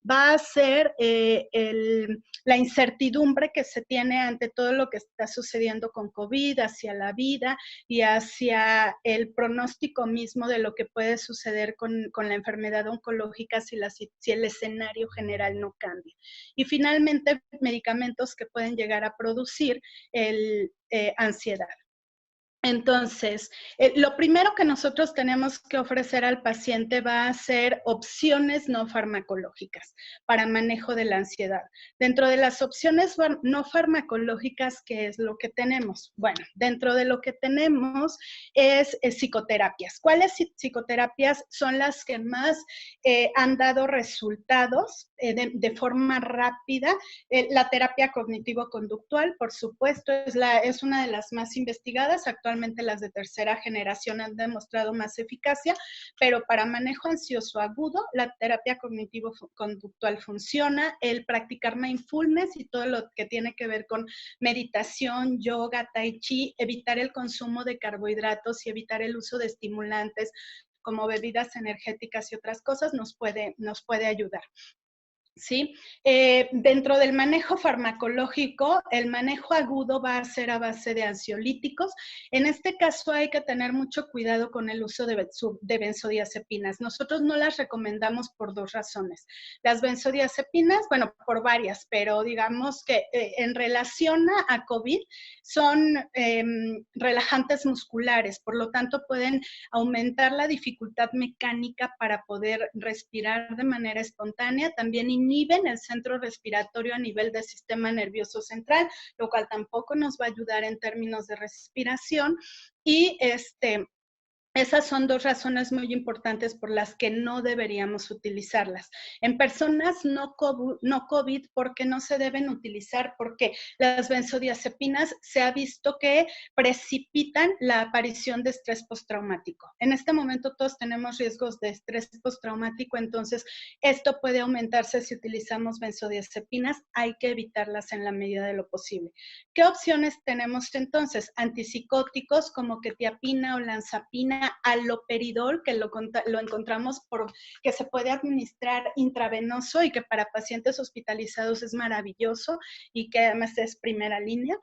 va a ser la incertidumbre que se tiene ante todo lo que está sucediendo con COVID, hacia la vida y hacia el pronóstico mismo de lo que puede suceder con la enfermedad oncológica si el escenario general no cambia. Y finalmente, medicamentos que pueden llegar a producir ansiedad. Entonces, lo primero que nosotros tenemos que ofrecer al paciente va a ser opciones no farmacológicas para manejo de la ansiedad. Dentro de las opciones no farmacológicas, ¿qué es lo que tenemos? Bueno, dentro de lo que tenemos es psicoterapias. ¿Cuáles psicoterapias son las que más han dado resultados de forma rápida? La terapia cognitivo-conductual, por supuesto, es una de las más investigadas. Actualmente las de tercera generación han demostrado más eficacia, pero para manejo ansioso agudo, la terapia cognitivo-conductual funciona. El practicar mindfulness y todo lo que tiene que ver con meditación, yoga, tai chi, evitar el consumo de carbohidratos y evitar el uso de estimulantes como bebidas energéticas y otras cosas nos puede ayudar. ¿Sí? Dentro del manejo farmacológico, el manejo agudo va a ser a base de ansiolíticos. En este caso hay que tener mucho cuidado con el uso de benzodiazepinas. Nosotros no las recomendamos por dos razones. Las benzodiazepinas, bueno, por varias, pero digamos que en relación a COVID son relajantes musculares, por lo tanto pueden aumentar la dificultad mecánica para poder respirar de manera espontánea. También inhiben el centro respiratorio a nivel del sistema nervioso central, lo cual tampoco nos va a ayudar en términos de respiración. Y esas son dos razones muy importantes por las que no deberíamos utilizarlas. En personas no COVID, ¿por qué no se deben utilizar? Porque las benzodiazepinas se ha visto que precipitan la aparición de estrés postraumático. En este momento todos tenemos riesgos de estrés postraumático, entonces esto puede aumentarse si utilizamos benzodiazepinas. Hay que evitarlas en la medida de lo posible. ¿Qué opciones tenemos entonces? Antipsicóticos como quetiapina o olanzapina, haloperidol, que lo encontramos que se puede administrar intravenoso y que para pacientes hospitalizados es maravilloso y que además es primera línea.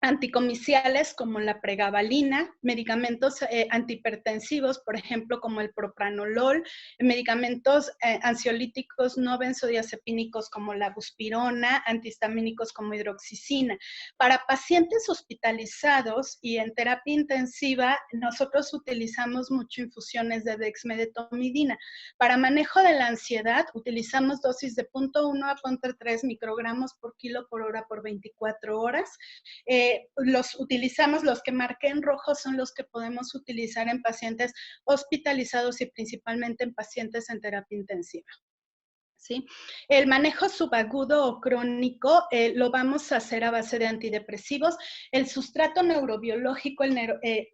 Anticomiciales como la pregabalina, medicamentos antihipertensivos, por ejemplo, como el propranolol, medicamentos ansiolíticos no benzodiazepínicos como la buspirona, antihistamínicos como hidroxicina. Para pacientes hospitalizados y en terapia intensiva, nosotros utilizamos mucho infusiones de dexmedetomidina. Para manejo de la ansiedad, utilizamos dosis de 0.1 a 0.3 microgramos por kilo por hora por 24 horas. Los que marqué en rojo son los que podemos utilizar en pacientes hospitalizados y principalmente en pacientes en terapia intensiva. ¿Sí? El manejo subagudo o crónico lo vamos a hacer a base de antidepresivos. El sustrato neurobiológico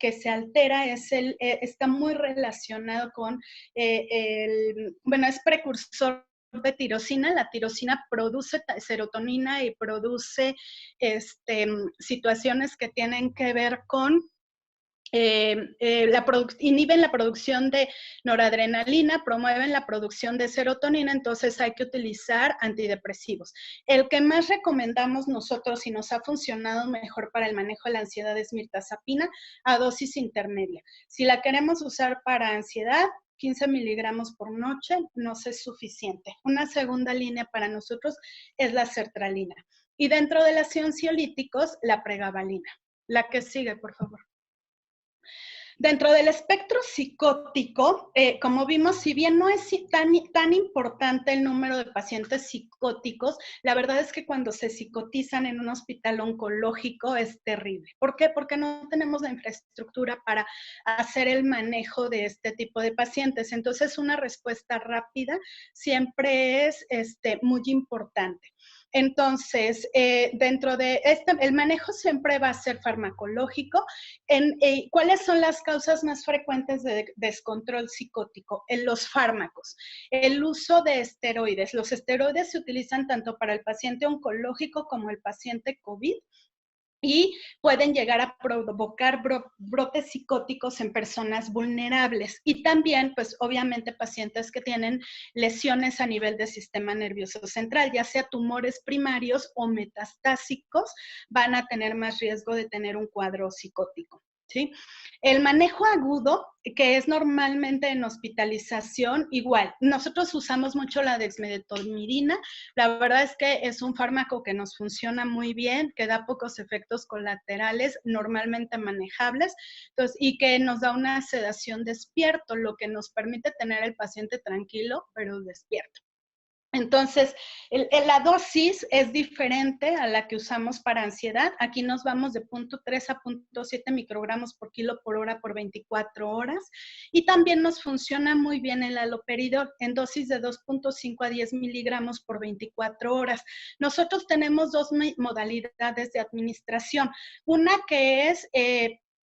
que se altera está muy relacionado con, es precursor de tirosina. La tirosina produce serotonina y produce situaciones que tienen que ver con inhiben la producción de noradrenalina, promueven la producción de serotonina, entonces hay que utilizar antidepresivos. El que más recomendamos nosotros y nos ha funcionado mejor para el manejo de la ansiedad es mirtazapina a dosis intermedia. Si la queremos usar para ansiedad, 15 miligramos por noche nos es suficiente. Una segunda línea para nosotros es la sertralina. Y dentro de los ansiolíticos, la pregabalina. La que sigue, por favor. Dentro del espectro psicótico, como vimos, si bien no es tan importante el número de pacientes psicóticos, la verdad es que cuando se psicotizan en un hospital oncológico es terrible. ¿Por qué? Porque no tenemos la infraestructura para hacer el manejo de este tipo de pacientes. Entonces, una respuesta rápida siempre es muy importante. Entonces, dentro de el manejo siempre va a ser farmacológico. ¿Cuáles son las causas más frecuentes de descontrol psicótico? En los fármacos. El uso de esteroides. Los esteroides se utilizan tanto para el paciente oncológico como el paciente COVID. Y pueden llegar a provocar brotes psicóticos en personas vulnerables. Y también, pues obviamente, pacientes que tienen lesiones a nivel del sistema nervioso central, ya sea tumores primarios o metastásicos, van a tener más riesgo de tener un cuadro psicótico. ¿sí? El manejo agudo, que es normalmente en hospitalización, igual. Nosotros usamos mucho la dexmedetomidina. La verdad es que es un fármaco que nos funciona muy bien, que da pocos efectos colaterales, normalmente manejables, entonces, y que nos da una sedación despierto, lo que nos permite tener al paciente tranquilo, pero despierto. Entonces, la dosis es diferente a la que usamos para ansiedad. Aquí nos vamos de 0.3 a 0.7 microgramos por kilo por hora por 24 horas. Y también nos funciona muy bien el haloperidol en dosis de 2.5 a 10 miligramos por 24 horas. Nosotros tenemos dos modalidades de administración. Una que es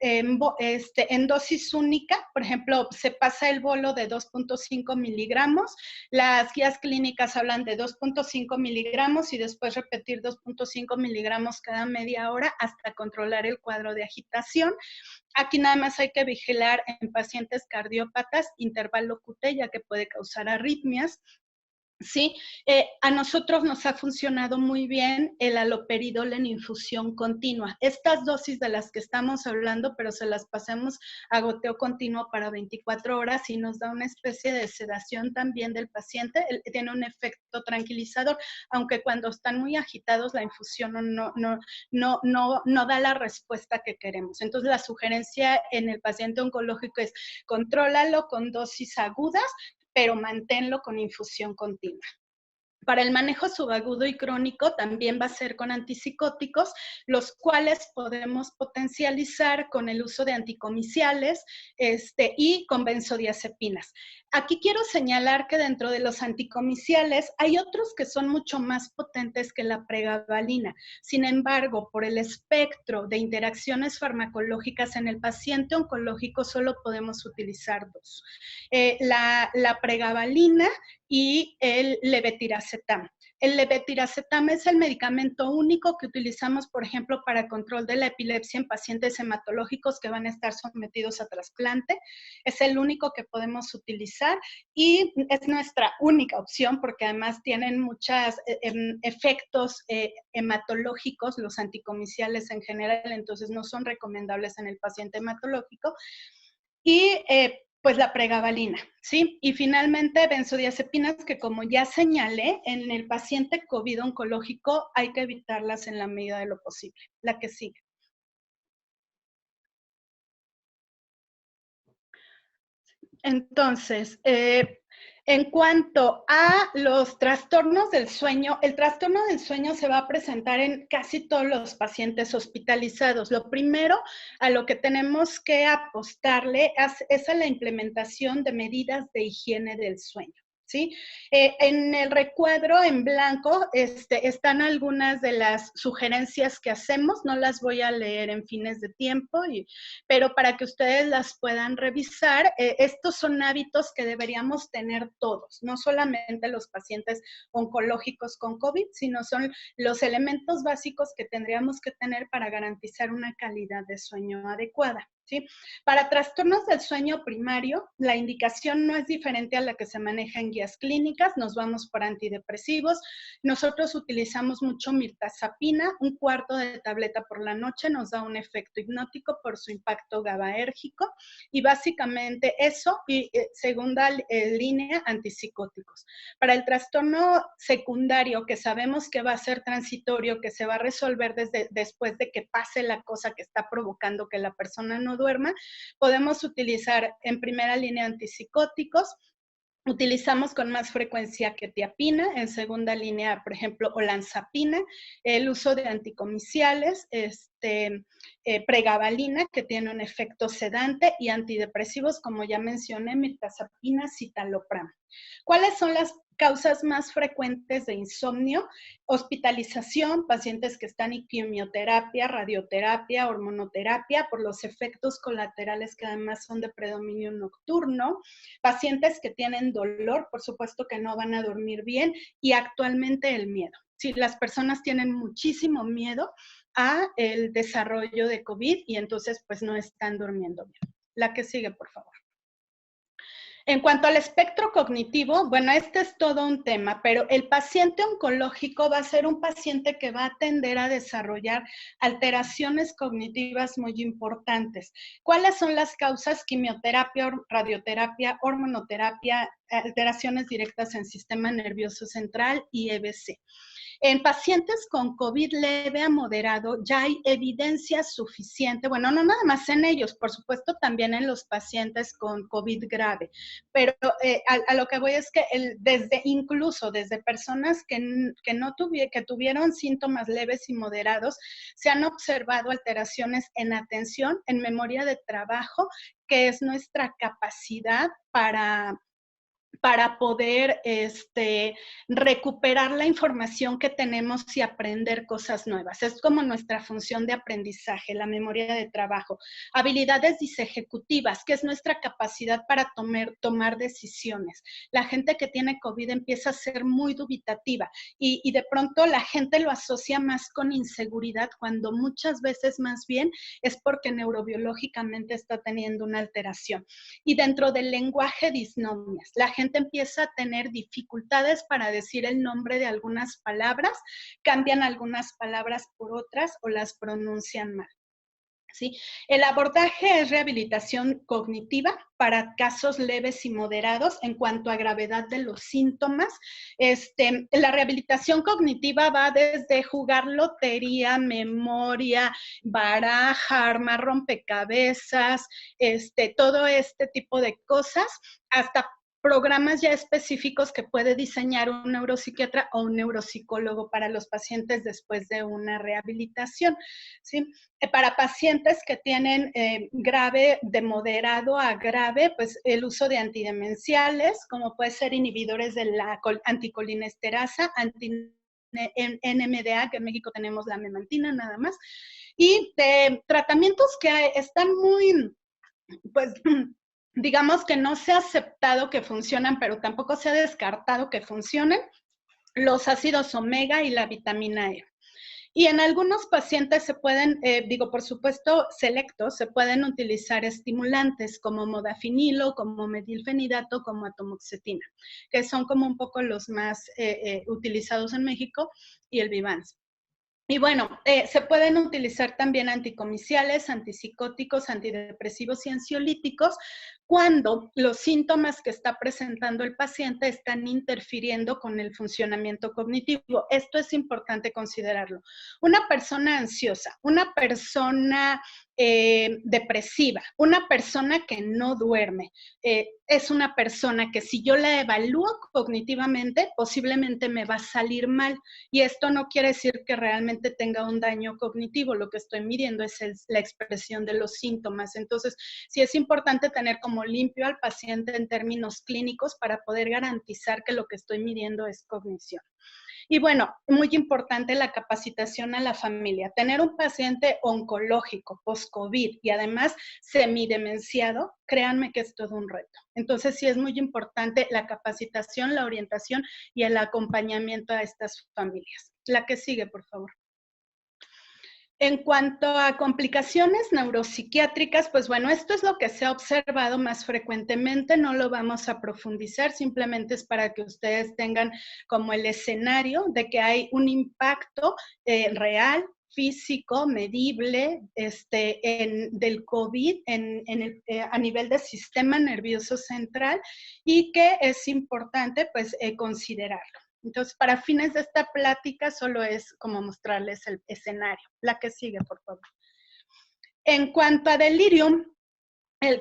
en dosis única, por ejemplo, se pasa el bolo de 2.5 miligramos, las guías clínicas hablan de 2.5 miligramos y después repetir 2.5 miligramos cada media hora hasta controlar el cuadro de agitación. Aquí nada más hay que vigilar en pacientes cardiópatas intervalo QT, ya que puede causar arritmias. Sí, a nosotros nos ha funcionado muy bien el haloperidol en infusión continua. Estas dosis de las que estamos hablando, pero se las pasamos a goteo continuo para 24 horas y nos da una especie de sedación también del paciente. Tiene un efecto tranquilizador, aunque cuando están muy agitados la infusión no da la respuesta que queremos. Entonces la sugerencia en el paciente oncológico es contrólalo con dosis agudas, pero manténlo con infusión continua. Para el manejo subagudo y crónico también va a ser con antipsicóticos, los cuales podemos potencializar con el uso de anticomiciales y con benzodiazepinas. Aquí quiero señalar que dentro de los anticomiciales hay otros que son mucho más potentes que la pregabalina. Sin embargo, por el espectro de interacciones farmacológicas en el paciente oncológico solo podemos utilizar dos. La pregabalina y el levetiracetam. El levetiracetam es el medicamento único que utilizamos, por ejemplo, para control de la epilepsia en pacientes hematológicos que van a estar sometidos a trasplante. Es el único que podemos utilizar y es nuestra única opción porque además tienen muchos efectos hematológicos, los anticomiciales en general, entonces no son recomendables en el paciente hematológico. Y pues la pregabalina, ¿sí? Y finalmente benzodiazepinas que como ya señalé, en el paciente COVID oncológico hay que evitarlas en la medida de lo posible. La que sigue. Entonces, en cuanto a los trastornos del sueño, el trastorno del sueño se va a presentar en casi todos los pacientes hospitalizados. Lo primero a lo que tenemos que apostarle es a la implementación de medidas de higiene del sueño. ¿Sí? En el recuadro en blanco están algunas de las sugerencias que hacemos, no las voy a leer en fines de tiempo, pero para que ustedes las puedan revisar, estos son hábitos que deberíamos tener todos, no solamente los pacientes oncológicos con COVID, sino son los elementos básicos que tendríamos que tener para garantizar una calidad de sueño adecuada. ¿Sí? Para trastornos del sueño primario, la indicación no es diferente a la que se maneja en guías clínicas, nos vamos por antidepresivos, nosotros utilizamos mucho mirtazapina, 1/4 de tableta por la noche nos da un efecto hipnótico por su impacto GABAérgico y básicamente eso y segunda línea antipsicóticos. Para el trastorno secundario que sabemos que va a ser transitorio, que se va a resolver después de que pase la cosa que está provocando que la persona no duerma, podemos utilizar en primera línea antipsicóticos, utilizamos con más frecuencia quetiapina, en segunda línea, por ejemplo, olanzapina, el uso de anticomiciales, pregabalina, que tiene un efecto sedante, y antidepresivos, como ya mencioné, mirtazapina, citalopram. ¿Cuáles son las causas más frecuentes de insomnio? Hospitalización, pacientes que están en quimioterapia, radioterapia, hormonoterapia, por los efectos colaterales que además son de predominio nocturno, pacientes que tienen dolor, por supuesto que no van a dormir bien, y actualmente el miedo. Sí, las personas tienen muchísimo miedo a el desarrollo de COVID y entonces pues no están durmiendo bien. La que sigue, por favor. En cuanto al espectro cognitivo, bueno, este es todo un tema, pero el paciente oncológico va a ser un paciente que va a tender a desarrollar alteraciones cognitivas muy importantes. ¿Cuáles son las causas? Quimioterapia, radioterapia, hormonoterapia, alteraciones directas en sistema nervioso central y EBC. En pacientes con COVID leve a moderado ya hay evidencia suficiente, bueno, no nada más en ellos, por supuesto también en los pacientes con COVID grave, pero a lo que voy es que incluso desde personas que tuvieron síntomas leves y moderados, se han observado alteraciones en atención, en memoria de trabajo, que es nuestra capacidad para poder recuperar la información que tenemos y aprender cosas nuevas. Es como nuestra función de aprendizaje, la memoria de trabajo. Habilidades disejecutivas, que es nuestra capacidad para tomar decisiones. La gente que tiene COVID empieza a ser muy dubitativa y de pronto la gente lo asocia más con inseguridad, cuando muchas veces más bien es porque neurobiológicamente está teniendo una alteración. Y dentro del lenguaje, disnomias. La gente empieza a tener dificultades para decir el nombre de algunas palabras, cambian algunas palabras por otras o las pronuncian mal. ¿Sí? El abordaje es rehabilitación cognitiva para casos leves y moderados en cuanto a gravedad de los síntomas. La rehabilitación cognitiva va desde jugar lotería, memoria, baraja, armar rompecabezas, todo este tipo de cosas, hasta programas ya específicos que puede diseñar un neuropsiquiatra o un neuropsicólogo para los pacientes después de una rehabilitación, ¿sí? Para pacientes que tienen grave, de moderado a grave, pues el uso de antidemenciales, como puede ser inhibidores de la anticolinesterasa, NMDA, que en México tenemos la memantina nada más, y de tratamientos que están muy, pues, digamos que no se ha aceptado que funcionan, pero tampoco se ha descartado que funcionen, los ácidos omega y la vitamina E. Y en algunos pacientes se pueden, por supuesto, selectos, se pueden utilizar estimulantes como modafinilo, como metilfenidato, como atomoxetina, que son como un poco los más utilizados en México, y el Vivance. Y bueno, se pueden utilizar también anticomiciales, antipsicóticos, antidepresivos y ansiolíticos cuando los síntomas que está presentando el paciente están interfiriendo con el funcionamiento cognitivo. Esto es importante considerarlo. Una persona ansiosa, una persona depresiva, una persona que no duerme, es una persona que si yo la evalúo cognitivamente, posiblemente me va a salir mal. Y esto no quiere decir que realmente tenga un daño cognitivo, lo que estoy midiendo es la expresión de los síntomas. Entonces, sí es importante tener como limpio al paciente en términos clínicos para poder garantizar que lo que estoy midiendo es cognición. Y bueno, muy importante la capacitación a la familia. Tener un paciente oncológico, post-COVID y además semidemenciado, créanme que es todo un reto. Entonces sí es muy importante la capacitación, la orientación y el acompañamiento a estas familias. La que sigue, por favor. En cuanto a complicaciones neuropsiquiátricas, pues bueno, esto es lo que se ha observado más frecuentemente, no lo vamos a profundizar, simplemente es para que ustedes tengan como el escenario de que hay un impacto real, físico, medible, del COVID a nivel del sistema nervioso central, y que es importante pues considerarlo. Entonces, para fines de esta plática, solo es como mostrarles el escenario. La que sigue, por favor. En cuanto a delirium,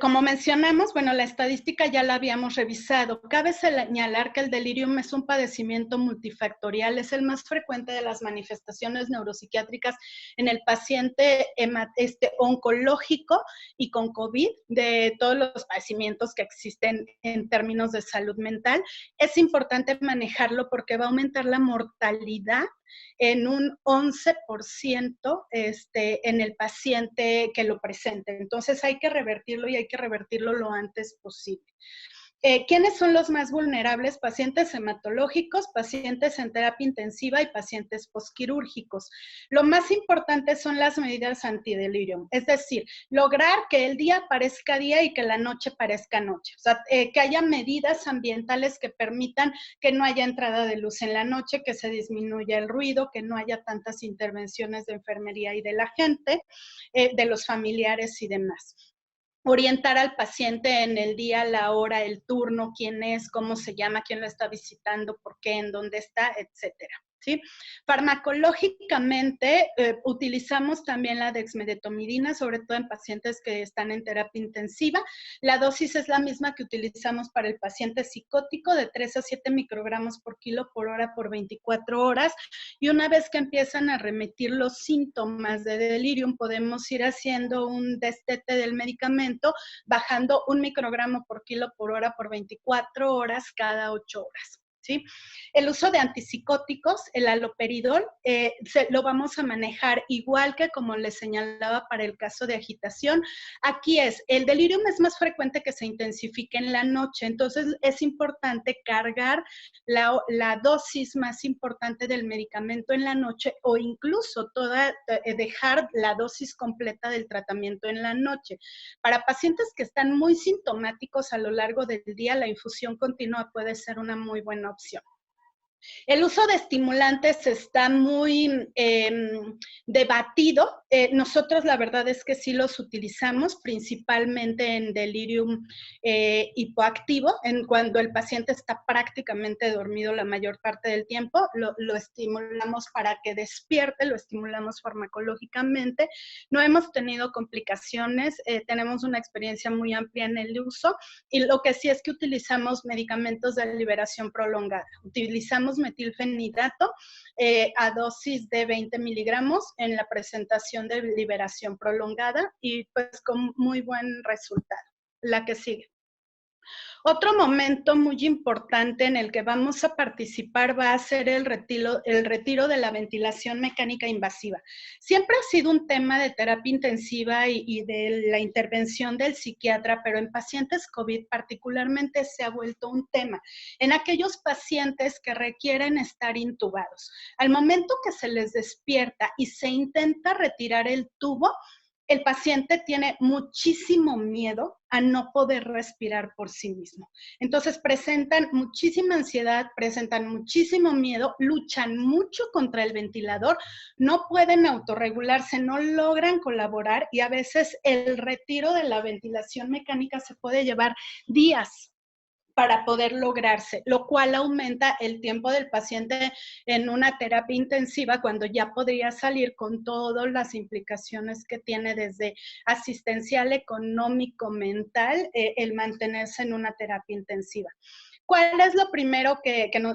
como mencionamos, bueno, la estadística ya la habíamos revisado. Cabe señalar que el delirium es un padecimiento multifactorial, es el más frecuente de las manifestaciones neuropsiquiátricas en el paciente oncológico y con COVID, de todos los padecimientos que existen en términos de salud mental. Es importante manejarlo porque va a aumentar la mortalidad en un 11% en el paciente que lo presente. Entonces hay que revertirlo y hay que revertirlo lo antes posible. ¿Quiénes son los más vulnerables? Pacientes hematológicos, pacientes en terapia intensiva y pacientes postquirúrgicos. Lo más importante son las medidas antidelirium, es decir, lograr que el día parezca día y que la noche parezca noche. O sea, que haya medidas ambientales que permitan que no haya entrada de luz en la noche, que se disminuya el ruido, que no haya tantas intervenciones de enfermería y de la gente, de los familiares y demás. Orientar al paciente en el día, la hora, el turno, quién es, cómo se llama, quién lo está visitando, por qué, en dónde está, etcétera. ¿Sí? Farmacológicamente utilizamos también la dexmedetomidina, sobre todo en pacientes que están en terapia intensiva. La dosis es la misma que utilizamos para el paciente psicótico, de 3 a 7 microgramos por kilo por hora por 24 horas. Y una vez que empiezan a remitir los síntomas de delirium, podemos ir haciendo un destete del medicamento, bajando 1 microgramo por kilo por hora por 24 horas cada 8 horas. ¿Sí? El uso de antipsicóticos, el haloperidol, lo vamos a manejar igual que como les señalaba para el caso de agitación. Aquí el delirium es más frecuente que se intensifique en la noche, entonces es importante cargar la dosis más importante del medicamento en la noche o incluso dejar la dosis completa del tratamiento en la noche. Para pacientes que están muy sintomáticos a lo largo del día, la infusión continua puede ser una muy buena opción. El uso de estimulantes está muy debatido. Nosotros la verdad es que sí los utilizamos, principalmente en delirium hipoactivo, cuando el paciente está prácticamente dormido la mayor parte del tiempo, lo estimulamos para que despierte, lo estimulamos farmacológicamente. No hemos tenido complicaciones, tenemos una experiencia muy amplia en el uso, y lo que sí es que utilizamos medicamentos de liberación prolongada. Utilizamos metilfenidato a dosis de 20 miligramos en la presentación de liberación prolongada y pues con muy buen resultado. La que sigue. Otro momento muy importante en el que vamos a participar va a ser el retiro de la ventilación mecánica invasiva. Siempre ha sido un tema de terapia intensiva y de la intervención del psiquiatra, pero en pacientes COVID particularmente se ha vuelto un tema. En aquellos pacientes que requieren estar intubados, al momento que se les despierta y se intenta retirar el tubo, el paciente tiene muchísimo miedo a no poder respirar por sí mismo. Entonces presentan muchísima ansiedad, presentan muchísimo miedo, luchan mucho contra el ventilador, no pueden autorregularse, no logran colaborar y a veces el retiro de la ventilación mecánica se puede llevar días para poder lograrse, lo cual aumenta el tiempo del paciente en una terapia intensiva cuando ya podría salir con todas las implicaciones que tiene desde asistencial, económico, mental, el mantenerse en una terapia intensiva. ¿Cuál es lo primero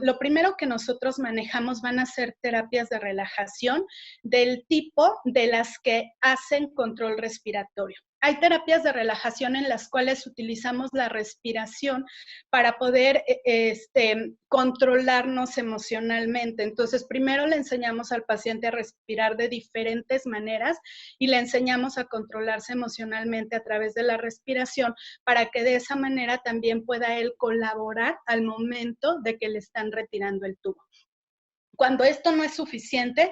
lo primero que nosotros manejamos? Van a ser terapias de relajación del tipo de las que hacen control respiratorio. Hay terapias de relajación en las cuales utilizamos la respiración para poder controlarnos emocionalmente. Entonces, primero le enseñamos al paciente a respirar de diferentes maneras y le enseñamos a controlarse emocionalmente a través de la respiración para que de esa manera también pueda él colaborar al momento de que le están retirando el tubo. Cuando esto no es suficiente,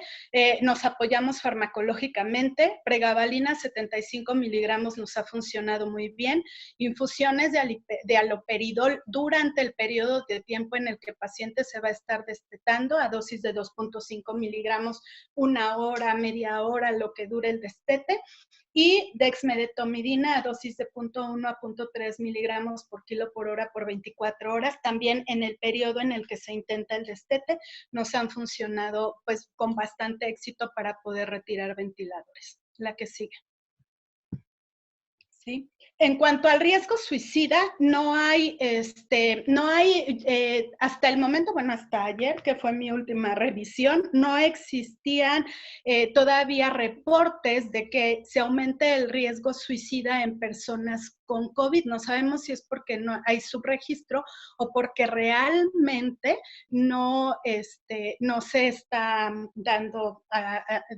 nos apoyamos farmacológicamente. Pregabalina 75 miligramos nos ha funcionado muy bien. Infusiones de haloperidol durante el periodo de tiempo en el que el paciente se va a estar destetando a dosis de 2.5 miligramos, 1 hora, media hora, lo que dure el destete. Y dexmedetomidina a dosis de 0.1 a 0.3 miligramos por kilo por hora por 24 horas. También en el periodo en el que se intenta el destete, nos han funcionado pues con bastante éxito para poder retirar ventiladores. La que sigue. ¿Sí? En cuanto al riesgo suicida, no hay hasta el momento, bueno, hasta ayer, que fue mi última revisión, no existían todavía reportes de que se aumente el riesgo suicida en personas con COVID. No sabemos si es porque no hay subregistro o porque realmente no se está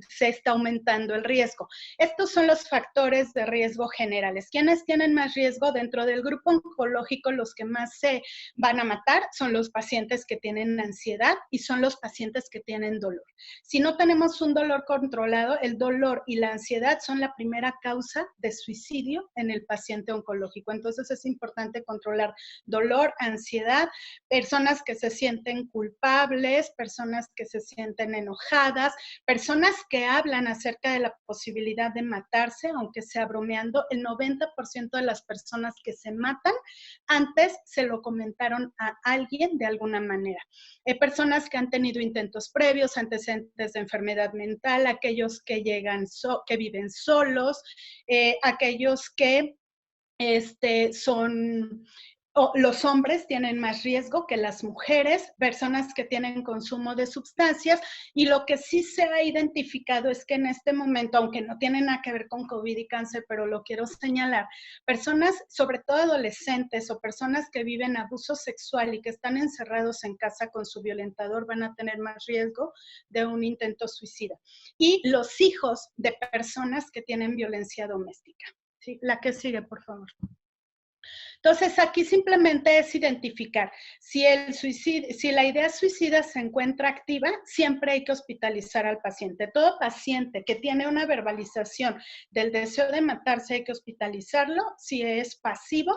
se está aumentando el riesgo. Estos son los factores de riesgo generales. generales. ¿Quiénes tienen más riesgo? Dentro del grupo oncológico, los que más se van a matar son los pacientes que tienen ansiedad y son los pacientes que tienen dolor. Si no tenemos un dolor controlado, el dolor y la ansiedad son la primera causa de suicidio en el paciente oncológico. Entonces es importante controlar dolor, ansiedad, personas que se sienten culpables, personas que se sienten enojadas, personas que hablan acerca de la posibilidad de matarse, aunque sea bromeando. El 90% de las personas que se matan antes se lo comentaron a alguien de alguna manera. Personas que han tenido intentos previos, antecedentes de enfermedad mental, aquellos que llegan, que viven solos, aquellos que son... Los hombres tienen más riesgo que las mujeres, personas que tienen consumo de sustancias, y lo que sí se ha identificado es que en este momento, aunque no tiene nada que ver con COVID y cáncer, pero lo quiero señalar, personas, sobre todo adolescentes o personas que viven abuso sexual y que están encerrados en casa con su violentador, van a tener más riesgo de un intento suicida. Y los hijos de personas que tienen violencia doméstica. ¿Sí? La que sigue, por favor. Entonces, aquí simplemente es identificar si la idea suicida se encuentra activa, siempre hay que hospitalizar al paciente. Todo paciente que tiene una verbalización del deseo de matarse hay que hospitalizarlo. Si es pasivo,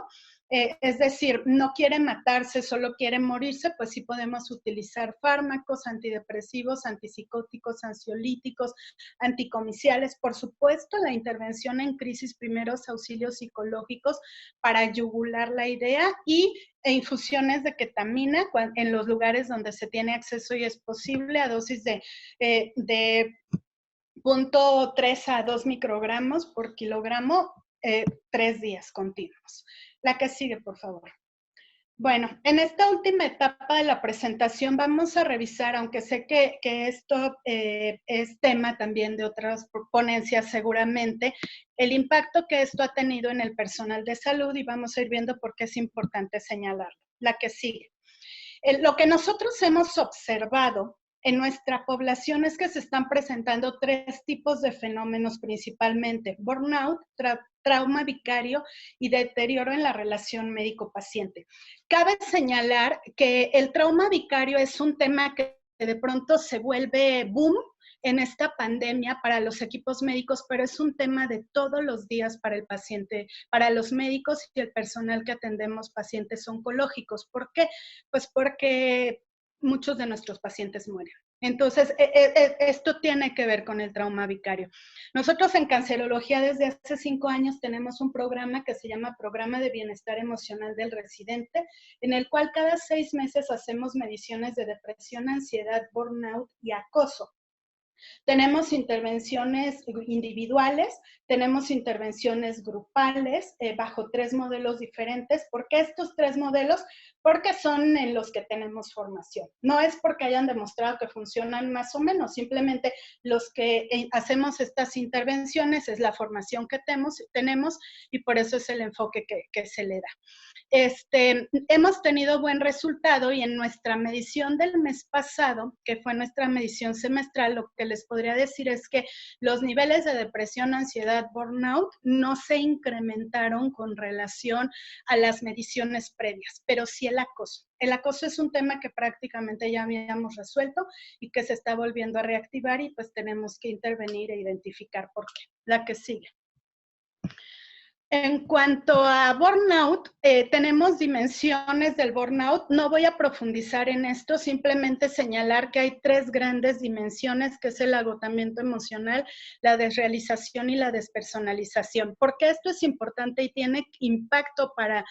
es decir, no quiere matarse, solo quiere morirse, pues sí podemos utilizar fármacos, antidepresivos, antipsicóticos, ansiolíticos, anticomiciales. Por supuesto, la intervención en crisis, primeros auxilios psicológicos para yugular la idea, e infusiones de ketamina en los lugares donde se tiene acceso y es posible, a dosis de 0.3 a 2 microgramos por kilogramo, 3 días continuos. La que sigue, por favor. Bueno, en esta última etapa de la presentación vamos a revisar, aunque sé que esto es tema también de otras ponencias seguramente, el impacto que esto ha tenido en el personal de salud, y vamos a ir viendo por qué es importante señalarlo. La que sigue. Lo que nosotros hemos observado en nuestra población es que se están presentando 3 tipos de fenómenos principalmente: burnout, trauma vicario y deterioro en la relación médico-paciente. Cabe señalar que el trauma vicario es un tema que de pronto se vuelve boom en esta pandemia para los equipos médicos, pero es un tema de todos los días para el paciente, para los médicos y el personal que atendemos pacientes oncológicos. ¿Por qué? Pues porque muchos de nuestros pacientes mueren. Entonces, esto tiene que ver con el trauma vicario. Nosotros en Cancerología desde hace 5 años tenemos un programa que se llama Programa de Bienestar Emocional del Residente, en el cual cada 6 meses hacemos mediciones de depresión, ansiedad, burnout y acoso. Tenemos intervenciones individuales, tenemos intervenciones grupales bajo 3 modelos diferentes. ¿Por qué estos 3 modelos? Porque son en los que tenemos formación. No es porque hayan demostrado que funcionan más o menos, simplemente los que hacemos estas intervenciones es la formación que tenemos y por eso es el enfoque que se le da. Hemos tenido buen resultado, y en nuestra medición del mes pasado, que fue nuestra medición semestral, lo que les podría decir es que los niveles de depresión, ansiedad, burnout no se incrementaron con relación a las mediciones previas, pero sí el acoso. El acoso es un tema que prácticamente ya habíamos resuelto y que se está volviendo a reactivar, y pues tenemos que intervenir e identificar por qué. La que sigue. En cuanto a burnout, tenemos dimensiones del burnout. No voy a profundizar en esto, simplemente señalar que hay 3 grandes dimensiones, que es el agotamiento emocional, la desrealización y la despersonalización. ¿Por qué esto es importante y tiene impacto para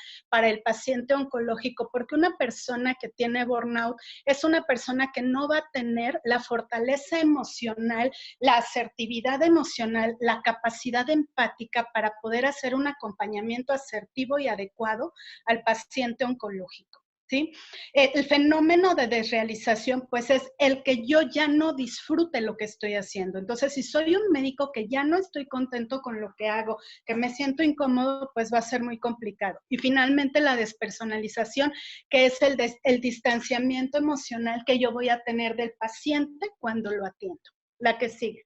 el paciente oncológico? Porque una persona que tiene burnout es una persona que no va a tener la fortaleza emocional, la asertividad emocional, la capacidad empática para poder hacer un acompañamiento asertivo y adecuado al paciente oncológico. ¿Sí? El fenómeno de desrealización, pues, es el que yo ya no disfrute lo que estoy haciendo. Entonces, si soy un médico que ya no estoy contento con lo que hago, que me siento incómodo, pues va a ser muy complicado. Y finalmente, la despersonalización, que es el distanciamiento emocional que yo voy a tener del paciente cuando lo atiendo. La que sigue.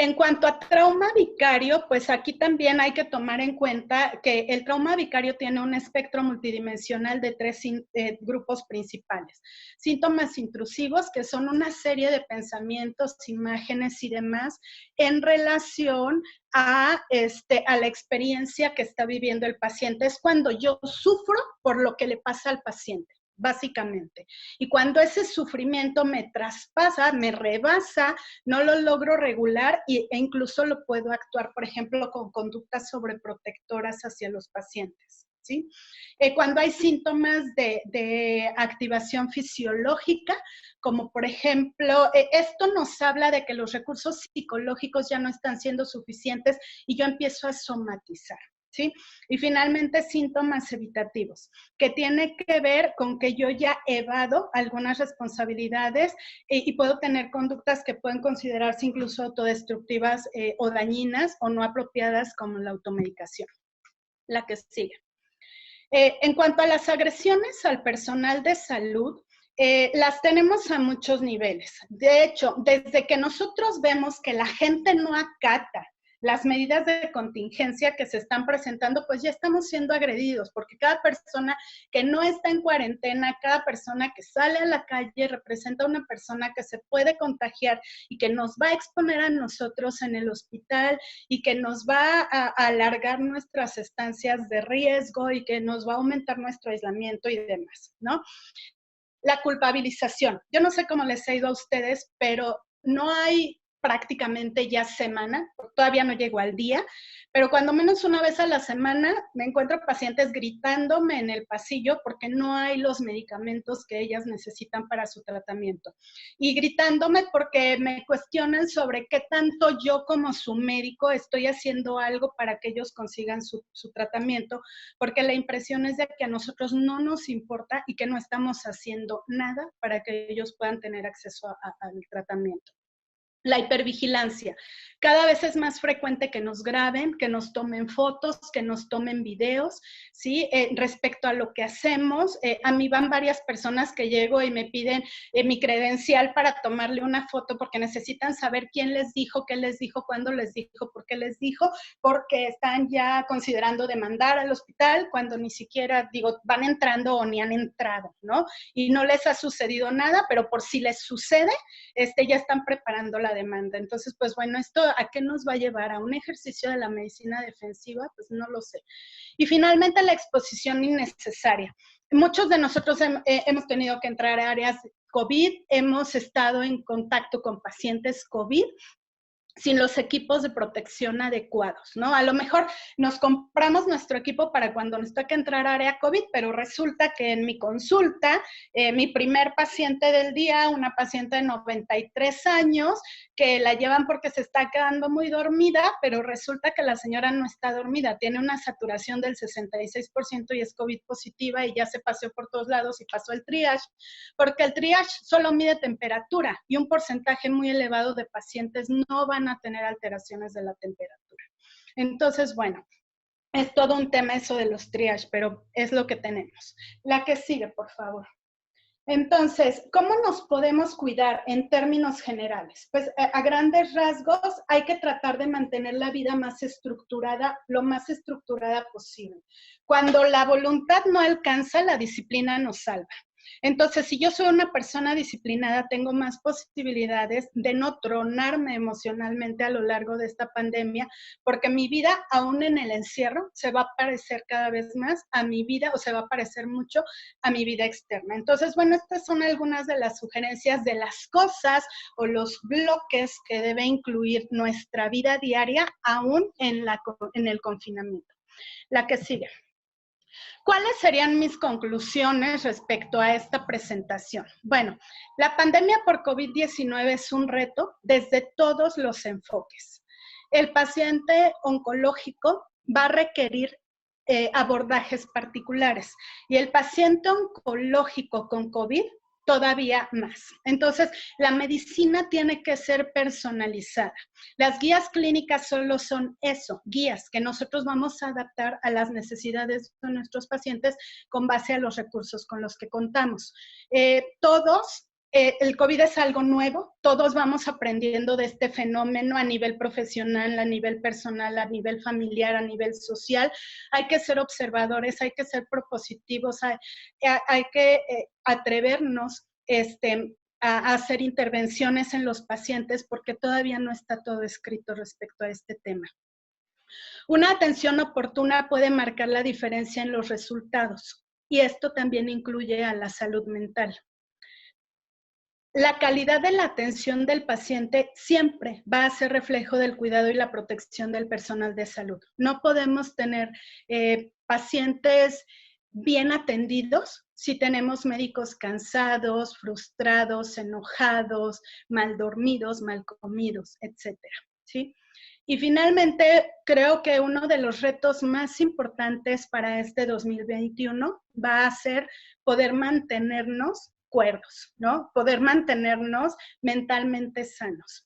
En cuanto a trauma vicario, pues aquí también hay que tomar en cuenta que el trauma vicario tiene un espectro multidimensional de tres grupos principales. Síntomas intrusivos, que son una serie de pensamientos, imágenes y demás en relación a la experiencia que está viviendo el paciente. Es cuando yo sufro por lo que le pasa al paciente, básicamente. Y cuando ese sufrimiento me traspasa, me rebasa, no lo logro regular e incluso lo puedo actuar, por ejemplo, con conductas sobreprotectoras hacia los pacientes. ¿Sí? Cuando hay síntomas de activación fisiológica, como por ejemplo, esto nos habla de que los recursos psicológicos ya no están siendo suficientes y yo empiezo a somatizar. ¿Sí? Y finalmente síntomas evitativos, que tiene que ver con que yo ya evado algunas responsabilidades y puedo tener conductas que pueden considerarse incluso autodestructivas o dañinas o no apropiadas, como la automedicación. La que sigue. En cuanto a las agresiones al personal de salud, las tenemos a muchos niveles. De hecho, desde que nosotros vemos que la gente no acata las medidas de contingencia que se están presentando, pues ya estamos siendo agredidos, porque cada persona que no está en cuarentena, cada persona que sale a la calle representa a una persona que se puede contagiar y que nos va a exponer a nosotros en el hospital y que nos va a alargar nuestras estancias de riesgo y que nos va a aumentar nuestro aislamiento y demás, ¿no? La culpabilización. Yo no sé cómo les ha ido a ustedes, pero no hay prácticamente ya semana, todavía no llego al día, pero cuando menos una vez a la semana me encuentro pacientes gritándome en el pasillo porque no hay los medicamentos que ellas necesitan para su tratamiento. Y gritándome porque me cuestionan sobre qué tanto yo como su médico estoy haciendo algo para que ellos consigan su tratamiento, porque la impresión es de que a nosotros no nos importa y que no estamos haciendo nada para que ellos puedan tener acceso al tratamiento. La hipervigilancia. Cada vez es más frecuente que nos graben, que nos tomen fotos, que nos tomen videos, ¿sí? Respecto a lo que hacemos, a mí van varias personas que llego y me piden mi credencial para tomarle una foto porque necesitan saber quién les dijo, qué les dijo, cuándo les dijo, por qué les dijo, porque están ya considerando demandar al hospital cuando ni siquiera, digo, van entrando o ni han entrado, ¿no? Y no les ha sucedido nada, pero por si les sucede, ya están preparando la demanda. Entonces, pues bueno, ¿esto a qué nos va a llevar? ¿A un ejercicio de la medicina defensiva? Pues no lo sé. Y finalmente, la exposición innecesaria. Muchos de nosotros hemos tenido que entrar a áreas COVID, hemos estado en contacto con pacientes COVID, sin los equipos de protección adecuados, ¿no? A lo mejor nos compramos nuestro equipo para cuando nos toque entrar a área COVID, pero resulta que en mi consulta, mi primer paciente del día, una paciente de 93 años, que la llevan porque se está quedando muy dormida, pero resulta que la señora no está dormida, tiene una saturación del 66% y es COVID positiva y ya se paseó por todos lados y pasó el triage, porque el triage solo mide temperatura y un porcentaje muy elevado de pacientes no van a tener alteraciones de la temperatura. Entonces, bueno, es todo un tema eso de los triage, pero es lo que tenemos. La que sigue, por favor. Entonces, ¿cómo nos podemos cuidar en términos generales? Pues a grandes rasgos hay que tratar de mantener la vida más estructurada, lo más estructurada posible. Cuando la voluntad no alcanza, la disciplina nos salva. Entonces, si yo soy una persona disciplinada, tengo más posibilidades de no tronarme emocionalmente a lo largo de esta pandemia, porque mi vida, aún en el encierro, se va a parecer cada vez más a mi vida, o se va a parecer mucho a mi vida externa. Entonces, bueno, estas son algunas de las sugerencias de las cosas o los bloques que debe incluir nuestra vida diaria, aún en el confinamiento. La que sigue. ¿Cuáles serían mis conclusiones respecto a esta presentación? Bueno, la pandemia por COVID-19 es un reto desde todos los enfoques. El paciente oncológico va a requerir abordajes particulares y el paciente oncológico con COVID todavía más. Entonces, la medicina tiene que ser personalizada. Las guías clínicas solo son eso, guías que nosotros vamos a adaptar a las necesidades de nuestros pacientes con base a los recursos con los que contamos. Todos El COVID es algo nuevo, todos vamos aprendiendo de este fenómeno a nivel profesional, a nivel personal, a nivel familiar, a nivel social. Hay que ser observadores, hay que ser propositivos, hay que atrevernos a hacer intervenciones en los pacientes porque todavía no está todo escrito respecto a este tema. Una atención oportuna puede marcar la diferencia en los resultados y esto también incluye a la salud mental. La calidad de la atención del paciente siempre va a ser reflejo del cuidado y la protección del personal de salud. No podemos tener pacientes bien atendidos si tenemos médicos cansados, frustrados, enojados, mal dormidos, mal comidos, etcétera, ¿sí? Y finalmente, creo que uno de los retos más importantes para este 2021 va a ser poder mantenernos cuerdos, ¿no? Poder mantenernos mentalmente sanos.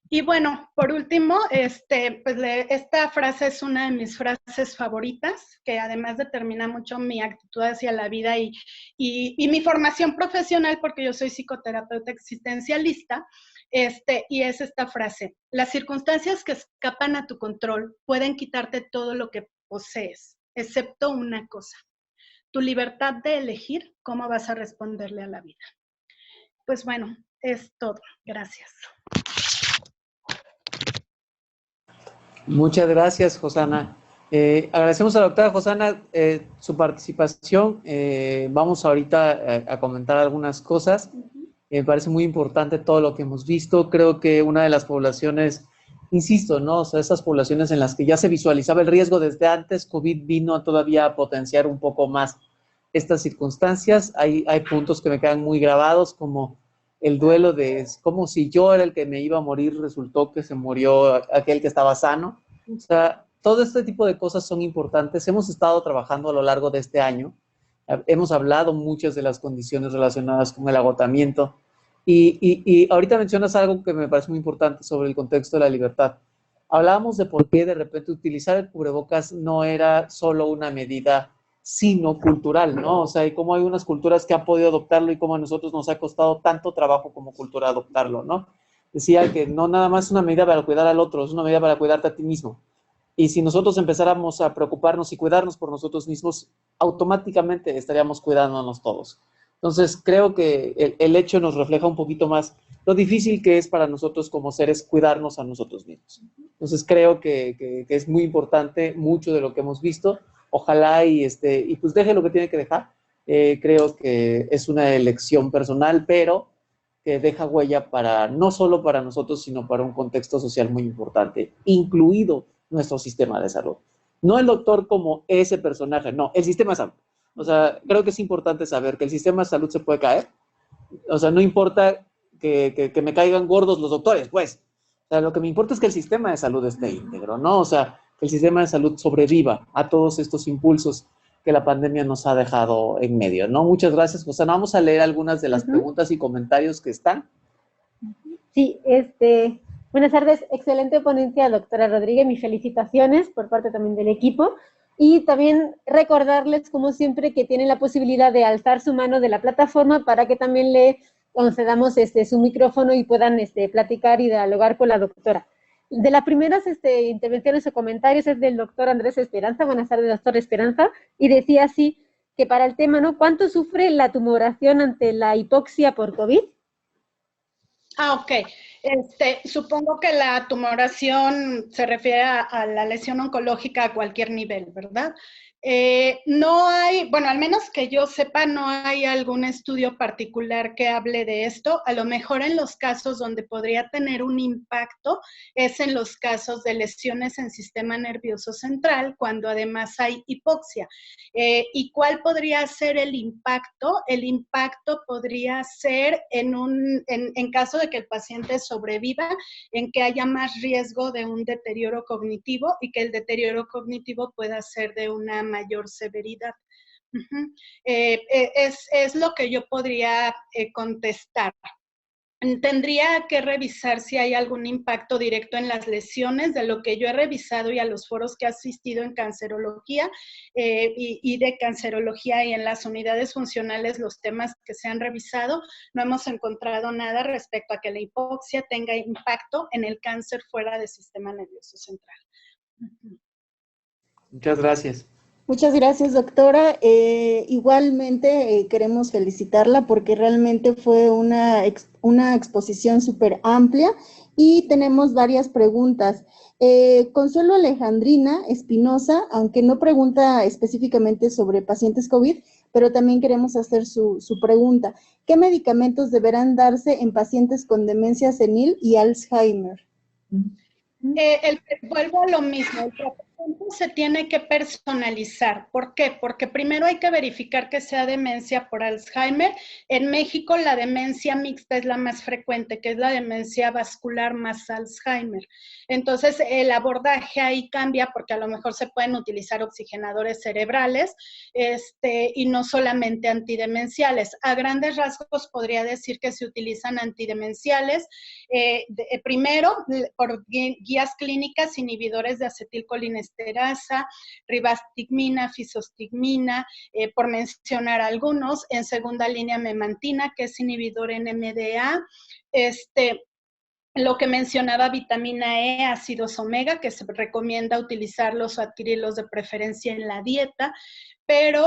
Y bueno, por último, pues esta frase es una de mis frases favoritas, que además determina mucho mi actitud hacia la vida y mi formación profesional, porque yo soy psicoterapeuta existencialista, y es esta frase: las circunstancias que escapan a tu control pueden quitarte todo lo que posees, excepto una cosa: tu libertad de elegir cómo vas a responderle a la vida. Pues bueno, es todo. Gracias. Muchas gracias, Josana. Agradecemos a la doctora Josana su participación. Vamos ahorita a comentar algunas cosas. Me parece muy importante todo lo que hemos visto. Creo que una de las poblaciones, insisto, ¿no? O sea, esas poblaciones en las que ya se visualizaba el riesgo desde antes, COVID vino todavía a potenciar un poco más estas circunstancias. Hay puntos que me quedan muy grabados, como el duelo de como si yo era el que me iba a morir, resultó que se murió aquel que estaba sano. O sea, todo este tipo de cosas son importantes. Hemos estado trabajando a lo largo de este año. Hemos hablado muchas de las condiciones relacionadas con el agotamiento. Y ahorita mencionas algo que me parece muy importante sobre el contexto de la libertad. Hablábamos de por qué de repente utilizar el cubrebocas no era solo una medida sino cultural, ¿no? O sea, y cómo hay unas culturas que han podido adoptarlo y cómo a nosotros nos ha costado tanto trabajo como cultura adoptarlo, ¿no? Decía que no nada más es una medida para cuidar al otro, es una medida para cuidarte a ti mismo. Y si nosotros empezáramos a preocuparnos y cuidarnos por nosotros mismos, automáticamente estaríamos cuidándonos todos. Entonces, creo que el hecho nos refleja un poquito más lo difícil que es para nosotros como seres cuidarnos a nosotros mismos. Entonces, creo que es muy importante mucho de lo que hemos visto. Ojalá y pues deje lo que tiene que dejar. Creo que es una elección personal, pero que deja huella para no solo para nosotros, sino para un contexto social muy importante, incluido nuestro sistema de salud. No el doctor como ese personaje, no, el sistema de salud. O sea, creo que es importante saber que el sistema de salud se puede caer. O sea, no importa que me caigan gordos los doctores, pues. O sea, lo que me importa es que el sistema de salud esté íntegro, ¿no? O sea, que el sistema de salud sobreviva a todos estos impulsos que la pandemia nos ha dejado en medio, ¿no? Muchas gracias, José. Vamos a leer algunas de las preguntas y comentarios que están. Sí, buenas tardes, excelente ponencia, doctora Rodríguez, mis felicitaciones por parte también del equipo, y también recordarles, como siempre, que tienen la posibilidad de alzar su mano de la plataforma para que también le concedamos su micrófono y puedan platicar y dialogar con la doctora. De las primeras intervenciones o comentarios es del doctor Andrés Esperanza. Buenas tardes, doctor Esperanza, y decía así, que para el tema, ¿no? ¿Cuánto sufre la tumoración ante la hipoxia por COVID? Ok. Supongo que la tumoración se refiere a la lesión oncológica a cualquier nivel, ¿verdad? No hay, bueno, al menos que yo sepa, no hay algún estudio particular que hable de esto. A lo mejor en los casos donde podría tener un impacto es en los casos de lesiones en sistema nervioso central, cuando además hay hipoxia. ¿Y cuál podría ser el impacto? El impacto podría ser en caso de que el paciente sobreviva, en que haya más riesgo de un deterioro cognitivo y que el deterioro cognitivo pueda ser de una mayor severidad. Es lo que yo podría contestar. Tendría que revisar si hay algún impacto directo en las lesiones. De lo que yo he revisado y a los foros que he asistido en cancerología y de cancerología y en las unidades funcionales, los temas que se han revisado, no hemos encontrado nada respecto a que la hipoxia tenga impacto en el cáncer fuera del sistema nervioso central. Muchas gracias. Muchas gracias, doctora. Igualmente queremos felicitarla porque realmente fue una exposición súper amplia y tenemos varias preguntas. Consuelo Alejandrina Espinosa, aunque no pregunta específicamente sobre pacientes COVID, pero también queremos hacer su pregunta. ¿Qué medicamentos deberán darse en pacientes con demencia senil y Alzheimer? Vuelvo a lo mismo, el tratamiento se tiene que personalizar. ¿Por qué? Porque primero hay que verificar que sea demencia por Alzheimer. En México la demencia mixta es la más frecuente, que es la demencia vascular más Alzheimer. Entonces el abordaje ahí cambia porque a lo mejor se pueden utilizar oxigenadores cerebrales y no solamente antidemenciales. A grandes rasgos podría decir que se utilizan antidemenciales, primero por guías clínicas, inhibidores de acetilcolinesterasa, ribastigmina, fisostigmina, por mencionar algunos. En segunda línea, memantina, que es inhibidor en NMDA. Lo que mencionaba, vitamina E, ácidos omega, que se recomienda utilizarlos o adquirirlos de preferencia en la dieta, pero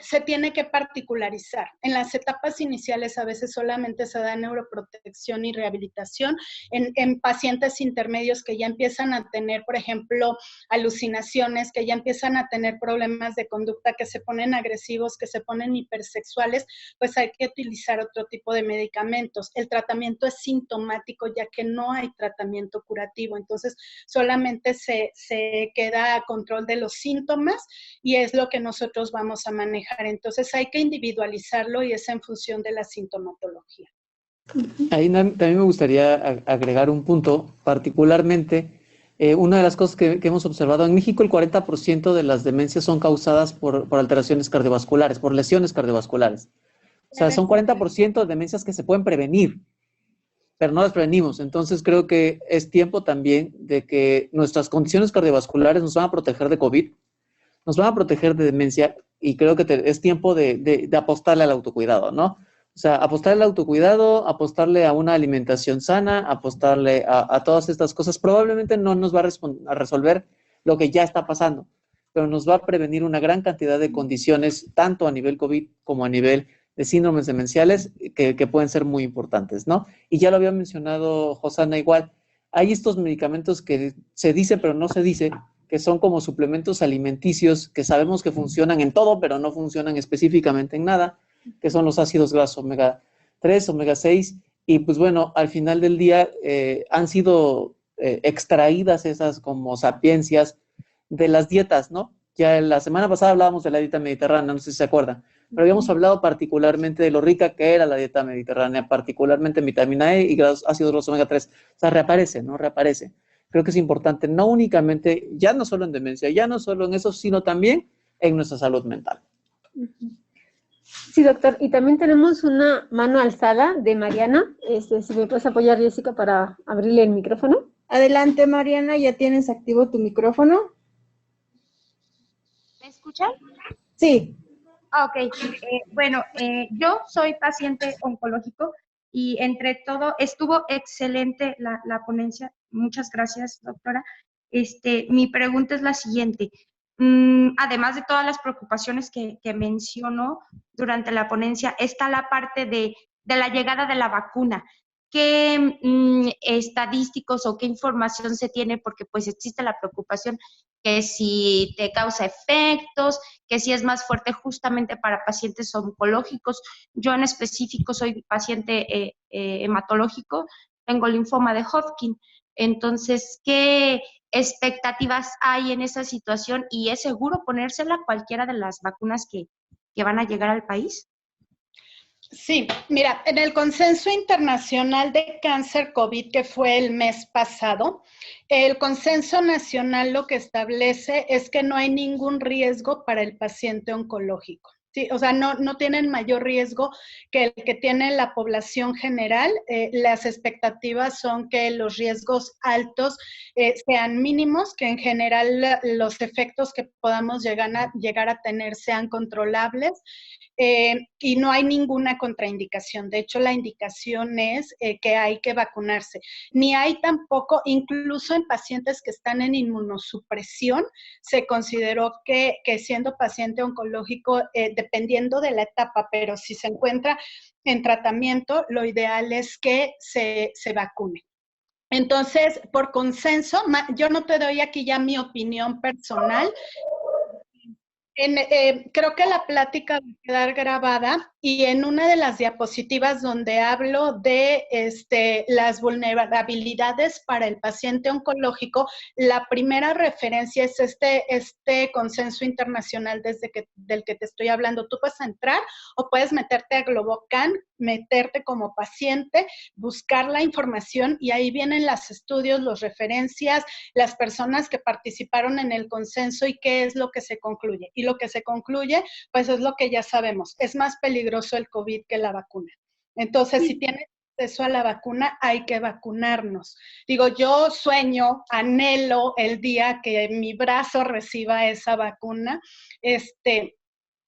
se tiene que particularizar. En las etapas iniciales a veces solamente se da neuroprotección y rehabilitación. En pacientes intermedios que ya empiezan a tener, por ejemplo, alucinaciones, que ya empiezan a tener problemas de conducta, que se ponen agresivos, que se ponen hipersexuales, pues hay que utilizar otro tipo de medicamentos. El tratamiento es sintomático, ya que no hay tratamiento curativo. Entonces, solamente se queda a control de los síntomas y es lo que nosotros vamos a manejar. Entonces hay que individualizarlo y es en función de la sintomatología. Ahí también me gustaría agregar un punto, particularmente, una de las cosas que hemos observado en México, el 40% de las demencias son causadas por alteraciones cardiovasculares, por lesiones cardiovasculares. O sea, son 40% de demencias que se pueden prevenir, pero no las prevenimos. Entonces creo que es tiempo también de que nuestras condiciones cardiovasculares nos van a proteger de COVID, nos van a proteger de demencia, y creo que es tiempo de apostarle al autocuidado, ¿no? O sea, apostarle al autocuidado, apostarle a una alimentación sana, apostarle a todas estas cosas. Probablemente no nos va a resolver lo que ya está pasando, pero nos va a prevenir una gran cantidad de condiciones, tanto a nivel COVID como a nivel de síndromes demenciales, que pueden ser muy importantes, ¿no? Y ya lo había mencionado Josana igual, hay estos medicamentos que se dice pero no se dice, que son como suplementos alimenticios que sabemos que funcionan en todo, pero no funcionan específicamente en nada, que son los ácidos grasos omega 3, omega 6, y pues bueno, al final del día han sido extraídas esas como sapiencias de las dietas, ¿no? Ya la semana pasada hablábamos de la dieta mediterránea, no sé si se acuerdan, pero habíamos hablado particularmente de lo rica que era la dieta mediterránea, particularmente en vitamina E y ácidos grasos omega 3. O sea, reaparece, ¿no? Reaparece. Creo que es importante, no únicamente, ya no solo en demencia, ya no solo en eso, sino también en nuestra salud mental. Sí, doctor. Y también tenemos una mano alzada de Mariana. Si me puedes apoyar, Jessica, para abrirle el micrófono. Adelante, Mariana, ya tienes activo tu micrófono. ¿Me escuchan? Sí. Ok. Yo soy paciente oncológico y entre todo estuvo excelente la ponencia. Muchas gracias, doctora. Mi pregunta es la siguiente. Además de todas las preocupaciones que mencionó durante la ponencia, está la parte de la llegada de la vacuna. ¿Qué estadísticos o qué información se tiene? Porque pues existe la preocupación que si te causa efectos, que si es más fuerte justamente para pacientes oncológicos. Yo en específico soy paciente hematológico, tengo linfoma de Hodgkin. Entonces, ¿qué expectativas hay en esa situación? ¿Y es seguro ponérsela cualquiera de las vacunas que van a llegar al país? Sí, mira, en el Consenso Internacional de Cáncer COVID, que fue el mes pasado, el Consenso Nacional lo que establece es que no hay ningún riesgo para el paciente oncológico. Sí, o sea, no tienen mayor riesgo que el que tiene la población general. Las expectativas son que los riesgos altos sean mínimos, que en general los efectos que podamos llegar a tener sean controlables. Y no hay ninguna contraindicación. De hecho, la indicación es que hay que vacunarse. Ni hay tampoco, incluso en pacientes que están en inmunosupresión, se consideró que siendo paciente oncológico, dependiendo de la etapa, pero si se encuentra en tratamiento, lo ideal es que se vacune. Entonces, por consenso, yo no te doy aquí ya mi opinión personal. Creo que la plática va a quedar grabada y en una de las diapositivas donde hablo de las vulnerabilidades para el paciente oncológico, la primera referencia es este consenso internacional del que te estoy hablando. Tú puedes entrar o puedes meterte a Globocan, meterte como paciente, buscar la información y ahí vienen los estudios, las referencias, las personas que participaron en el consenso y qué es lo que se concluye. Y lo que se concluye, pues es lo que ya sabemos, es más peligroso el COVID que la vacuna. Entonces, si tienes acceso a la vacuna, hay que vacunarnos. Digo, yo sueño, anhelo el día que mi brazo reciba esa vacuna,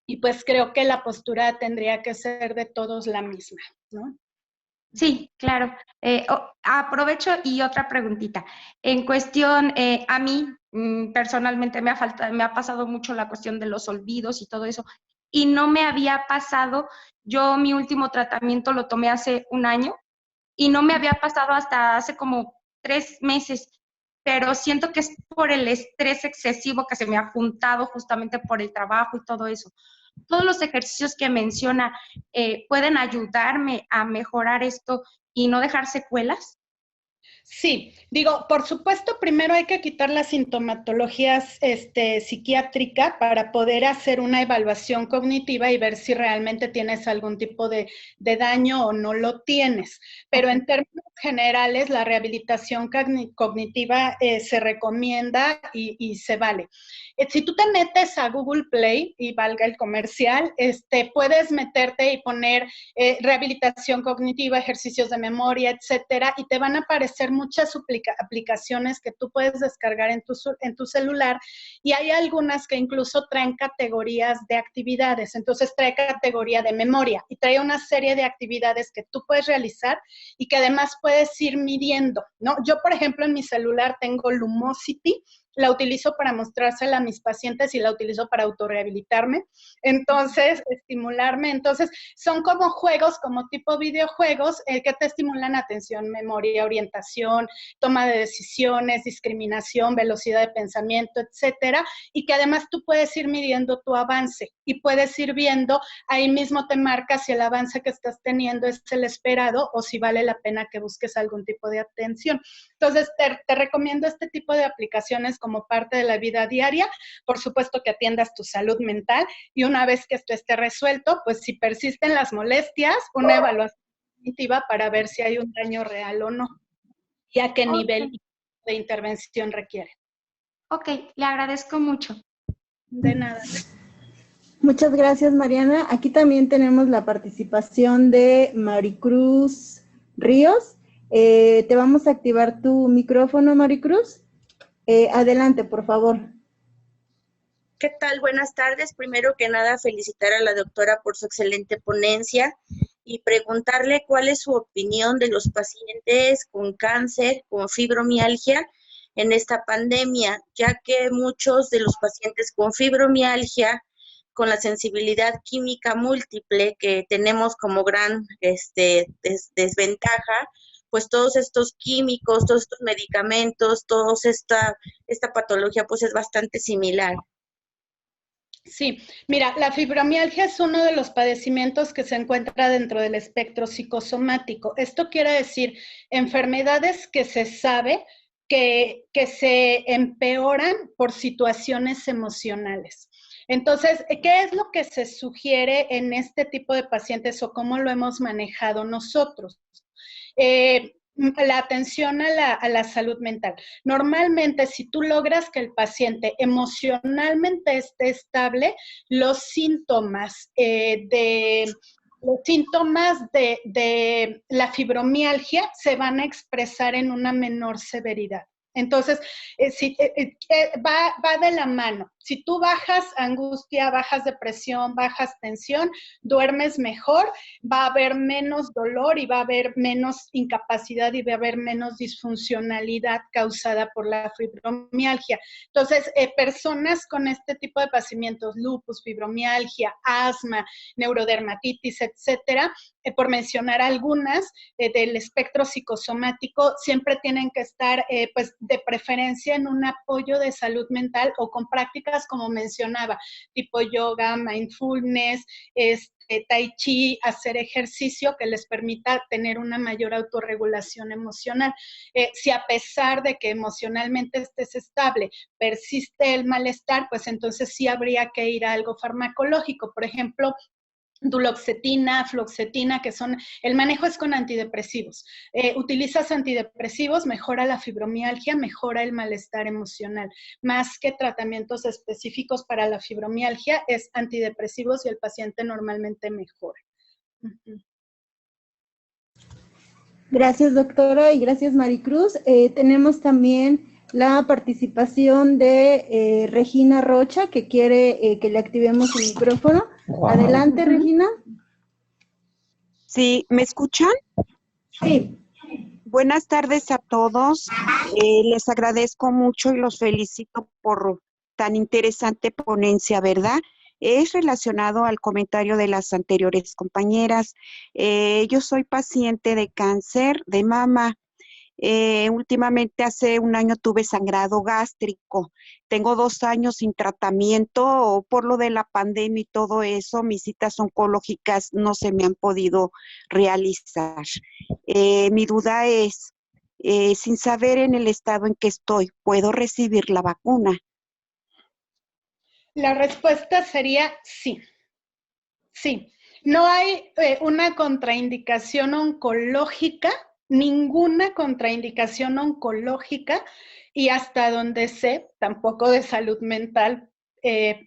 y pues creo que la postura tendría que ser de todos la misma, ¿no? Sí, claro. Aprovecho y otra preguntita. En cuestión, a mí personalmente me ha pasado mucho la cuestión de los olvidos y todo eso, y no me había pasado, yo mi último tratamiento lo tomé hace un año, y no me había pasado hasta hace como 3 meses, pero siento que es por el estrés excesivo que se me ha juntado justamente por el trabajo y todo eso. Todos los ejercicios que menciona pueden ayudarme a mejorar esto y no dejar secuelas. Sí, digo, por supuesto, primero hay que quitar las sintomatologías psiquiátrica para poder hacer una evaluación cognitiva y ver si realmente tienes algún tipo de daño o no lo tienes. Pero en términos generales, la rehabilitación cognitiva se recomienda y se vale. Si tú te metes a Google Play, y valga el comercial, puedes meterte y poner rehabilitación cognitiva, ejercicios de memoria, etcétera, y te van a aparecer muchas aplicaciones que tú puedes descargar en tu celular, y hay algunas que incluso traen categorías de actividades. Entonces trae categoría de memoria y trae una serie de actividades que tú puedes realizar y que además puedes ir midiendo, ¿no? Yo, por ejemplo, en mi celular tengo Lumosity, la utilizo para mostrársela a mis pacientes y la utilizo para autorrehabilitarme, entonces, estimularme. Entonces, son como juegos, como tipo videojuegos, que te estimulan atención, memoria, orientación, toma de decisiones, discriminación, velocidad de pensamiento, etcétera, y que además tú puedes ir midiendo tu avance y puedes ir viendo, ahí mismo te marca si el avance que estás teniendo es el esperado o si vale la pena que busques algún tipo de atención. Entonces, te recomiendo este tipo de aplicaciones como parte de la vida diaria. Por supuesto que atiendas tu salud mental y una vez que esto esté resuelto, pues si persisten las molestias, una evaluación cognitiva para ver si hay un daño real o no y a qué nivel de intervención requiere. Ok, le agradezco mucho. De nada. Muchas gracias, Mariana. Aquí también tenemos la participación de Maricruz Ríos. Te vamos a activar tu micrófono, Maricruz. Adelante, por favor. ¿Qué tal? Buenas tardes. Primero que nada, felicitar a la doctora por su excelente ponencia y preguntarle cuál es su opinión de los pacientes con cáncer, con fibromialgia en esta pandemia, ya que muchos de los pacientes con fibromialgia, con la sensibilidad química múltiple que tenemos como gran desventaja, pues todos estos químicos, todos estos medicamentos, toda esta patología pues es bastante similar. Sí, mira, la fibromialgia es uno de los padecimientos que se encuentra dentro del espectro psicosomático. Esto quiere decir enfermedades que se sabe que se empeoran por situaciones emocionales. Entonces, ¿qué es lo que se sugiere en este tipo de pacientes o cómo lo hemos manejado nosotros? la atención a la salud mental. Normalmente, si tú logras que el paciente emocionalmente esté estable, los síntomas de la fibromialgia se van a expresar en una menor severidad. Entonces, va de la mano. Si tú bajas angustia, bajas depresión, bajas tensión, duermes mejor, va a haber menos dolor y va a haber menos incapacidad y va a haber menos disfuncionalidad causada por la fibromialgia. Entonces, personas con este tipo de padecimientos, lupus, fibromialgia, asma, neurodermatitis, etcétera, por mencionar algunas del espectro psicosomático, siempre tienen que estar pues de preferencia en un apoyo de salud mental o con prácticas como mencionaba, tipo yoga, mindfulness, tai chi, hacer ejercicio que les permita tener una mayor autorregulación emocional. Si a pesar de que emocionalmente estés estable, persiste el malestar, pues entonces sí habría que ir a algo farmacológico, por ejemplo, duloxetina, fluoxetina, que son, el manejo es con antidepresivos. Utilizas antidepresivos, mejora la fibromialgia, mejora el malestar emocional. Más que tratamientos específicos para la fibromialgia, es antidepresivos y el paciente normalmente mejora. Gracias, doctora, y gracias, Maricruz. Tenemos también la participación de Regina Rocha, que quiere que le activemos el micrófono. Adelante, Regina. Sí, ¿me escuchan? Sí. Buenas tardes a todos. Les agradezco mucho y los felicito por tan interesante ponencia, ¿verdad? Es relacionado al comentario de las anteriores compañeras. Yo soy paciente de cáncer de mama. Últimamente hace un año tuve sangrado gástrico. Tengo 2 años sin tratamiento por lo de la pandemia y todo eso. Mis citas oncológicas no se me han podido realizar. Mi duda es, sin saber en el estado en que estoy, ¿puedo recibir la vacuna? La respuesta sería sí. Sí. No hay una contraindicación oncológica, ninguna contraindicación oncológica y hasta donde sé, tampoco de salud mental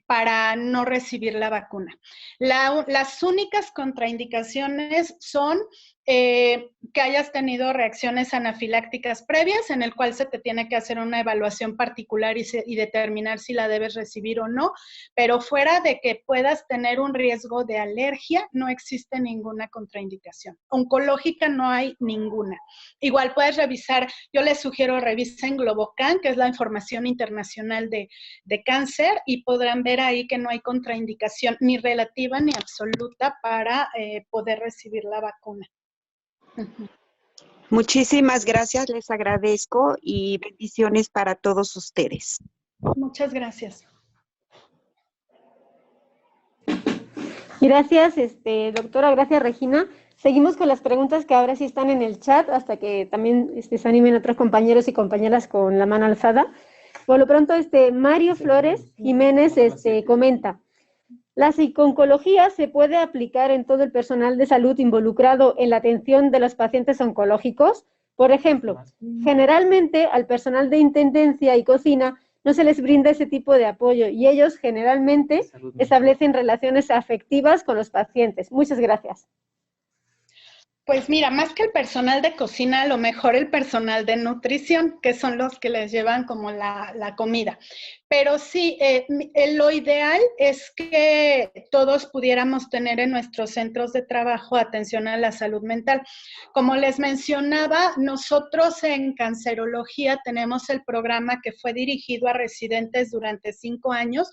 para no recibir la vacuna. Las únicas contraindicaciones son que hayas tenido reacciones anafilácticas previas, en el cual se te tiene que hacer una evaluación particular y determinar si la debes recibir o no, pero fuera de que puedas tener un riesgo de alergia, no existe ninguna contraindicación. Oncológica no hay ninguna. Igual puedes revisar, yo les sugiero revisen Globocan, que es la información internacional de cáncer, y podrán ver ahí que no hay contraindicación ni relativa ni absoluta para poder recibir la vacuna. Muchísimas gracias, les agradezco y bendiciones para todos ustedes. Muchas gracias. Gracias, doctora, gracias, Regina. Seguimos con las preguntas que ahora sí están en el chat, hasta que también se animen otros compañeros y compañeras con la mano alzada. Por lo pronto, Mario Flores Jiménez comenta: ¿la psicooncología se puede aplicar en todo el personal de salud involucrado en la atención de los pacientes oncológicos? Por ejemplo, generalmente al personal de intendencia y cocina no se les brinda ese tipo de apoyo y ellos generalmente establecen relaciones afectivas con los pacientes. Muchas gracias. Pues mira, más que el personal de cocina, a lo mejor el personal de nutrición, que son los que les llevan como la comida. Pero sí, lo ideal es que todos pudiéramos tener en nuestros centros de trabajo atención a la salud mental. Como les mencionaba, nosotros en cancerología tenemos el programa que fue dirigido a residentes durante 5 años.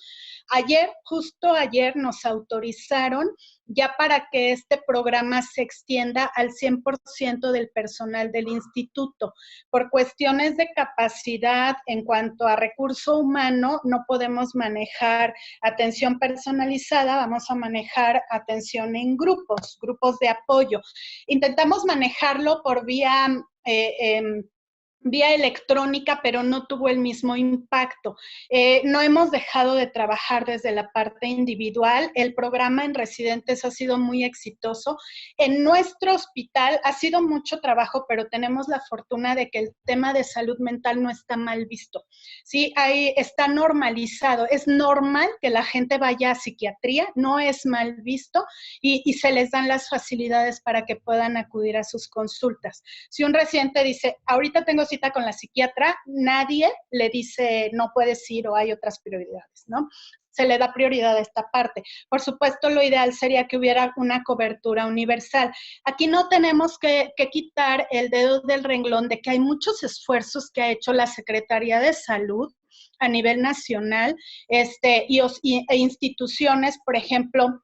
Justo ayer nos autorizaron ya para que este programa se extienda al 100% del personal del instituto. Por cuestiones de capacidad en cuanto a recurso humano, no podemos manejar atención personalizada, vamos a manejar atención en grupos de apoyo. Intentamos manejarlo por vía vía electrónica, pero no tuvo el mismo impacto. No hemos dejado de trabajar desde la parte individual. El programa en residentes ha sido muy exitoso. En nuestro hospital ha sido mucho trabajo, pero tenemos la fortuna de que el tema de salud mental no está mal visto. Sí, ahí está normalizado. Es normal que la gente vaya a psiquiatría, no es mal visto y se les dan las facilidades para que puedan acudir a sus consultas. Si un residente dice, ahorita tengo cita con la psiquiatra, nadie le dice no puedes ir o hay otras prioridades, ¿no? Se le da prioridad a esta parte. Por supuesto, lo ideal sería que hubiera una cobertura universal. Aquí no tenemos que quitar el dedo del renglón de que hay muchos esfuerzos que ha hecho la Secretaría de Salud a nivel nacional e instituciones, por ejemplo,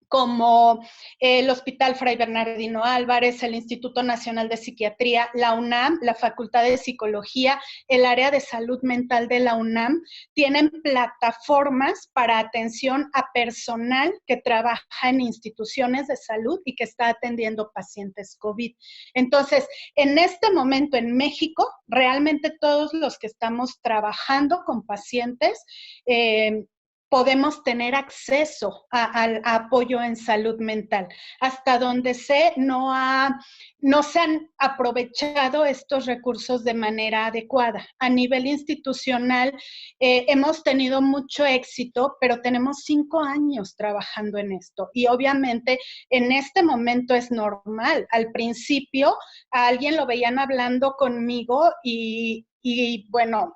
como el Hospital Fray Bernardino Álvarez, el Instituto Nacional de Psiquiatría, la UNAM, la Facultad de Psicología, el área de salud mental de la UNAM, tienen plataformas para atención a personal que trabaja en instituciones de salud y que está atendiendo pacientes COVID. Entonces, en este momento en México, realmente todos los que estamos trabajando con pacientes, podemos tener acceso al apoyo en salud mental. Hasta donde sé, no se han aprovechado estos recursos de manera adecuada. A nivel institucional, hemos tenido mucho éxito, pero tenemos 5 años trabajando en esto. Y obviamente, en este momento es normal. Al principio, a alguien lo veían hablando conmigo y bueno,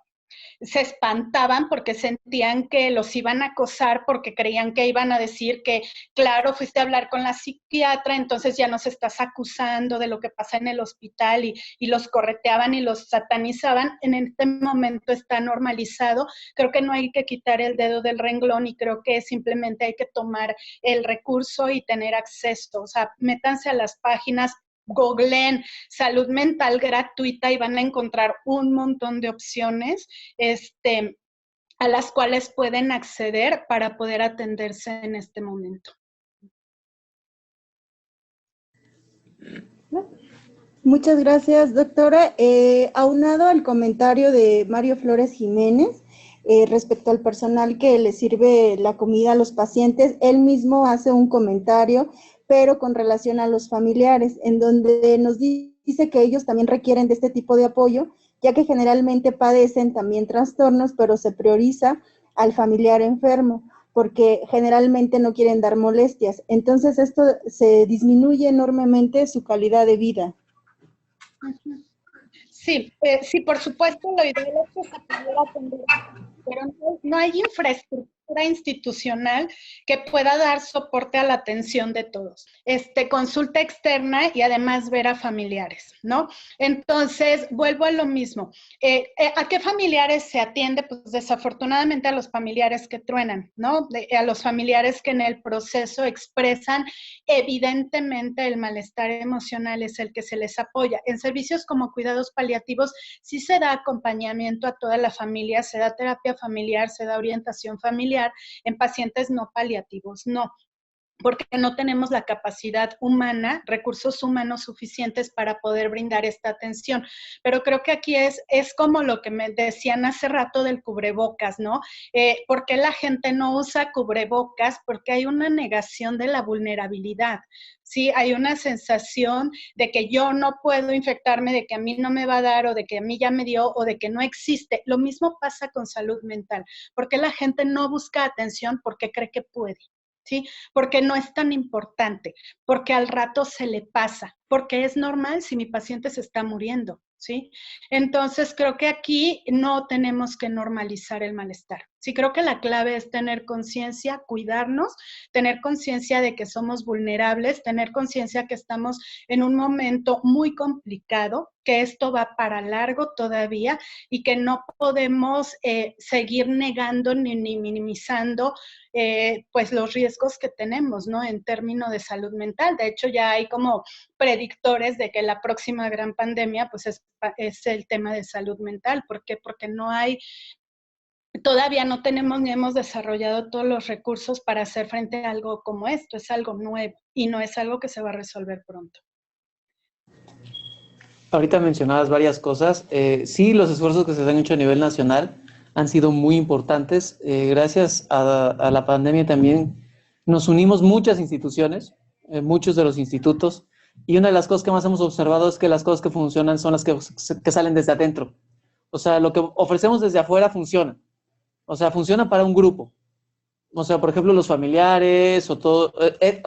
se espantaban porque sentían que los iban a acosar, porque creían que iban a decir que, claro, fuiste a hablar con la psiquiatra, entonces ya nos estás acusando de lo que pasa en el hospital y los correteaban y los satanizaban. En este momento está normalizado. Creo que no hay que quitar el dedo del renglón y creo que simplemente hay que tomar el recurso y tener acceso. O sea, métanse a las páginas, googleen salud mental gratuita y van a encontrar un montón de opciones a las cuales pueden acceder para poder atenderse en este momento. Muchas gracias, doctora. Aunado al comentario de Mario Flores Jiménez respecto al personal que le sirve la comida a los pacientes, él mismo hace un comentario, pero con relación a los familiares, en donde nos dice que ellos también requieren de este tipo de apoyo, ya que generalmente padecen también trastornos, pero se prioriza al familiar enfermo, porque generalmente no quieren dar molestias. Entonces, esto se disminuye enormemente su calidad de vida. Sí, sí, por supuesto, lo ideal es que se pudiera atender, pero no hay infraestructura institucional que pueda dar soporte a la atención de todos. Consulta externa y además ver a familiares, ¿no? Entonces, vuelvo a lo mismo. ¿A qué familiares se atiende? Pues desafortunadamente a los familiares que truenan, ¿no? A los familiares que en el proceso expresan evidentemente el malestar emocional es el que se les apoya. En servicios como cuidados paliativos sí se da acompañamiento a toda la familia, se da terapia familiar, se da orientación familiar. En pacientes no paliativos, no, porque no tenemos la capacidad humana, recursos humanos suficientes para poder brindar esta atención. Pero creo que aquí es como lo que me decían hace rato del cubrebocas, ¿no? ¿Por qué la gente no usa cubrebocas? Porque hay una negación de la vulnerabilidad. Sí, hay una sensación de que yo no puedo infectarme, de que a mí no me va a dar, o de que a mí ya me dio, o de que no existe. Lo mismo pasa con salud mental. ¿Por qué la gente no busca atención? Porque cree que puede. ¿Sí? Porque no es tan importante, porque al rato se le pasa, porque es normal si mi paciente se está muriendo, ¿sí? Entonces, creo que aquí no tenemos que normalizar el malestar. Sí, creo que la clave es tener conciencia, cuidarnos, tener conciencia de que somos vulnerables, tener conciencia que estamos en un momento muy complicado, que esto va para largo todavía y que no podemos seguir negando ni minimizando pues los riesgos que tenemos, ¿no? En términos de salud mental. De hecho, ya hay como predictores de que la próxima gran pandemia pues es el tema de salud mental. ¿Por qué? Porque todavía no tenemos ni hemos desarrollado todos los recursos para hacer frente a algo como esto. Es algo nuevo y no es algo que se va a resolver pronto. Ahorita mencionabas varias cosas. Sí, los esfuerzos que se han hecho a nivel nacional han sido muy importantes. Gracias a la pandemia también nos unimos muchas instituciones, muchos de los institutos, y una de las cosas que más hemos observado es que las cosas que funcionan son las que salen desde adentro. O sea, lo que ofrecemos desde afuera funciona. O sea, funciona para un grupo. O sea, por ejemplo, los familiares o todo,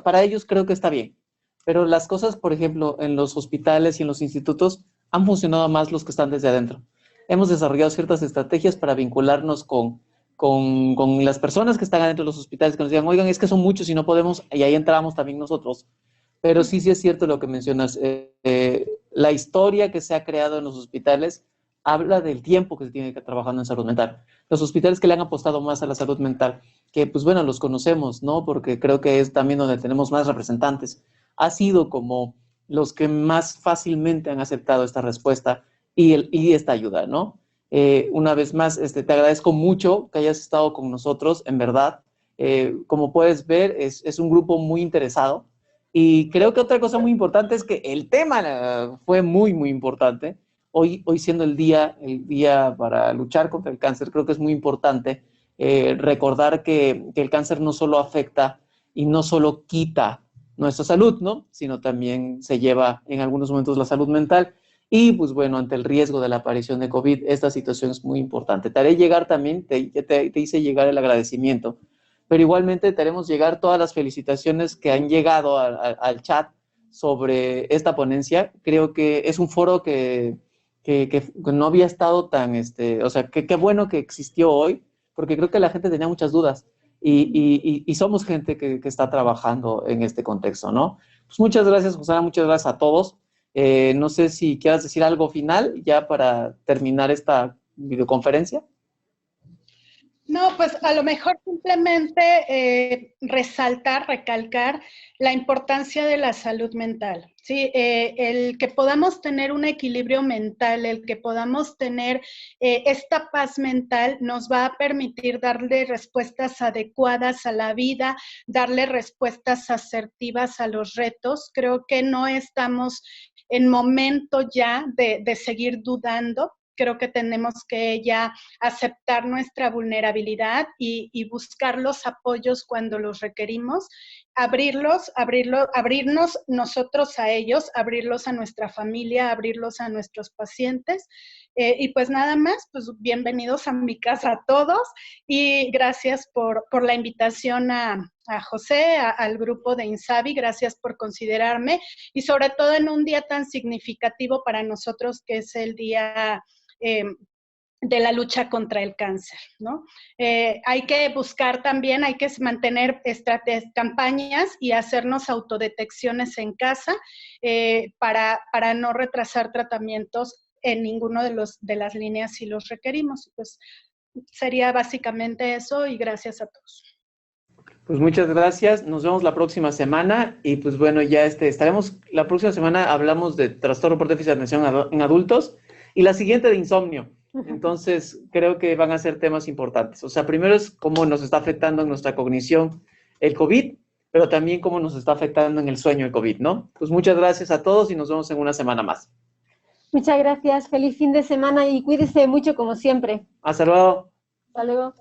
para ellos creo que está bien. Pero las cosas, por ejemplo, en los hospitales y en los institutos han funcionado más los que están desde adentro. Hemos desarrollado ciertas estrategias para vincularnos con las personas que están adentro de los hospitales, que nos digan, oigan, es que son muchos y no podemos, y ahí entramos también nosotros. Pero sí es cierto lo que mencionas. La historia que se ha creado en los hospitales habla del tiempo que se tiene que trabajando en salud mental. Los hospitales que le han apostado más a la salud mental, que pues bueno, los conocemos, ¿no? Porque creo que es también donde tenemos más representantes, ha sido como los que más fácilmente han aceptado esta respuesta y esta ayuda, ¿no? Una vez más, te agradezco mucho que hayas estado con nosotros, en verdad. Como puedes ver, es un grupo muy interesado. Y creo que otra cosa muy importante es que el tema fue muy, muy importante. Hoy siendo el día para luchar contra el cáncer, creo que es muy importante recordar que el cáncer no solo afecta y no solo quita nuestra salud, ¿no? Sino también se lleva en algunos momentos la salud mental. Y pues bueno, ante el riesgo de la aparición de COVID, esta situación es muy importante. Te haré llegar también, te hice llegar el agradecimiento, pero igualmente te haremos llegar todas las felicitaciones que han llegado al chat sobre esta ponencia. Creo que es un foro que no había estado tan, o sea, qué bueno que existió hoy, porque creo que la gente tenía muchas dudas y somos gente que está trabajando en este contexto, ¿no? Pues muchas gracias, Josana, muchas gracias a todos. No sé si quieras decir algo final ya para terminar esta videoconferencia. No, pues a lo mejor simplemente resaltar, recalcar la importancia de la salud mental, ¿sí? El que podamos tener un equilibrio mental, el que podamos tener esta paz mental nos va a permitir darle respuestas adecuadas a la vida, darle respuestas asertivas a los retos. Creo que no estamos en momento ya de seguir dudando. Creo que tenemos que ya aceptar nuestra vulnerabilidad y buscar los apoyos cuando los requerimos, abrirnos nosotros a ellos, abrirlos a nuestra familia, abrirlos a nuestros pacientes. Y pues nada más, pues bienvenidos a mi casa a todos y gracias por la invitación a José, al grupo de INSABI, gracias por considerarme y sobre todo en un día tan significativo para nosotros que es el día de la lucha contra el cáncer, ¿no? Hay que buscar también, hay que mantener campañas y hacernos autodetecciones en casa para no retrasar tratamientos en ninguno de las líneas si los requerimos. Pues sería básicamente eso y gracias a todos. Pues muchas gracias, nos vemos la próxima semana y pues bueno, ya estaremos, la próxima semana hablamos de trastorno por déficit de atención en adultos y la siguiente de insomnio. Entonces, creo que van a ser temas importantes. O sea, primero es cómo nos está afectando en nuestra cognición el COVID, pero también cómo nos está afectando en el sueño el COVID, ¿no? Pues muchas gracias a todos y nos vemos en una semana más. Muchas gracias, feliz fin de semana y cuídese mucho como siempre. Hasta luego. Hasta luego.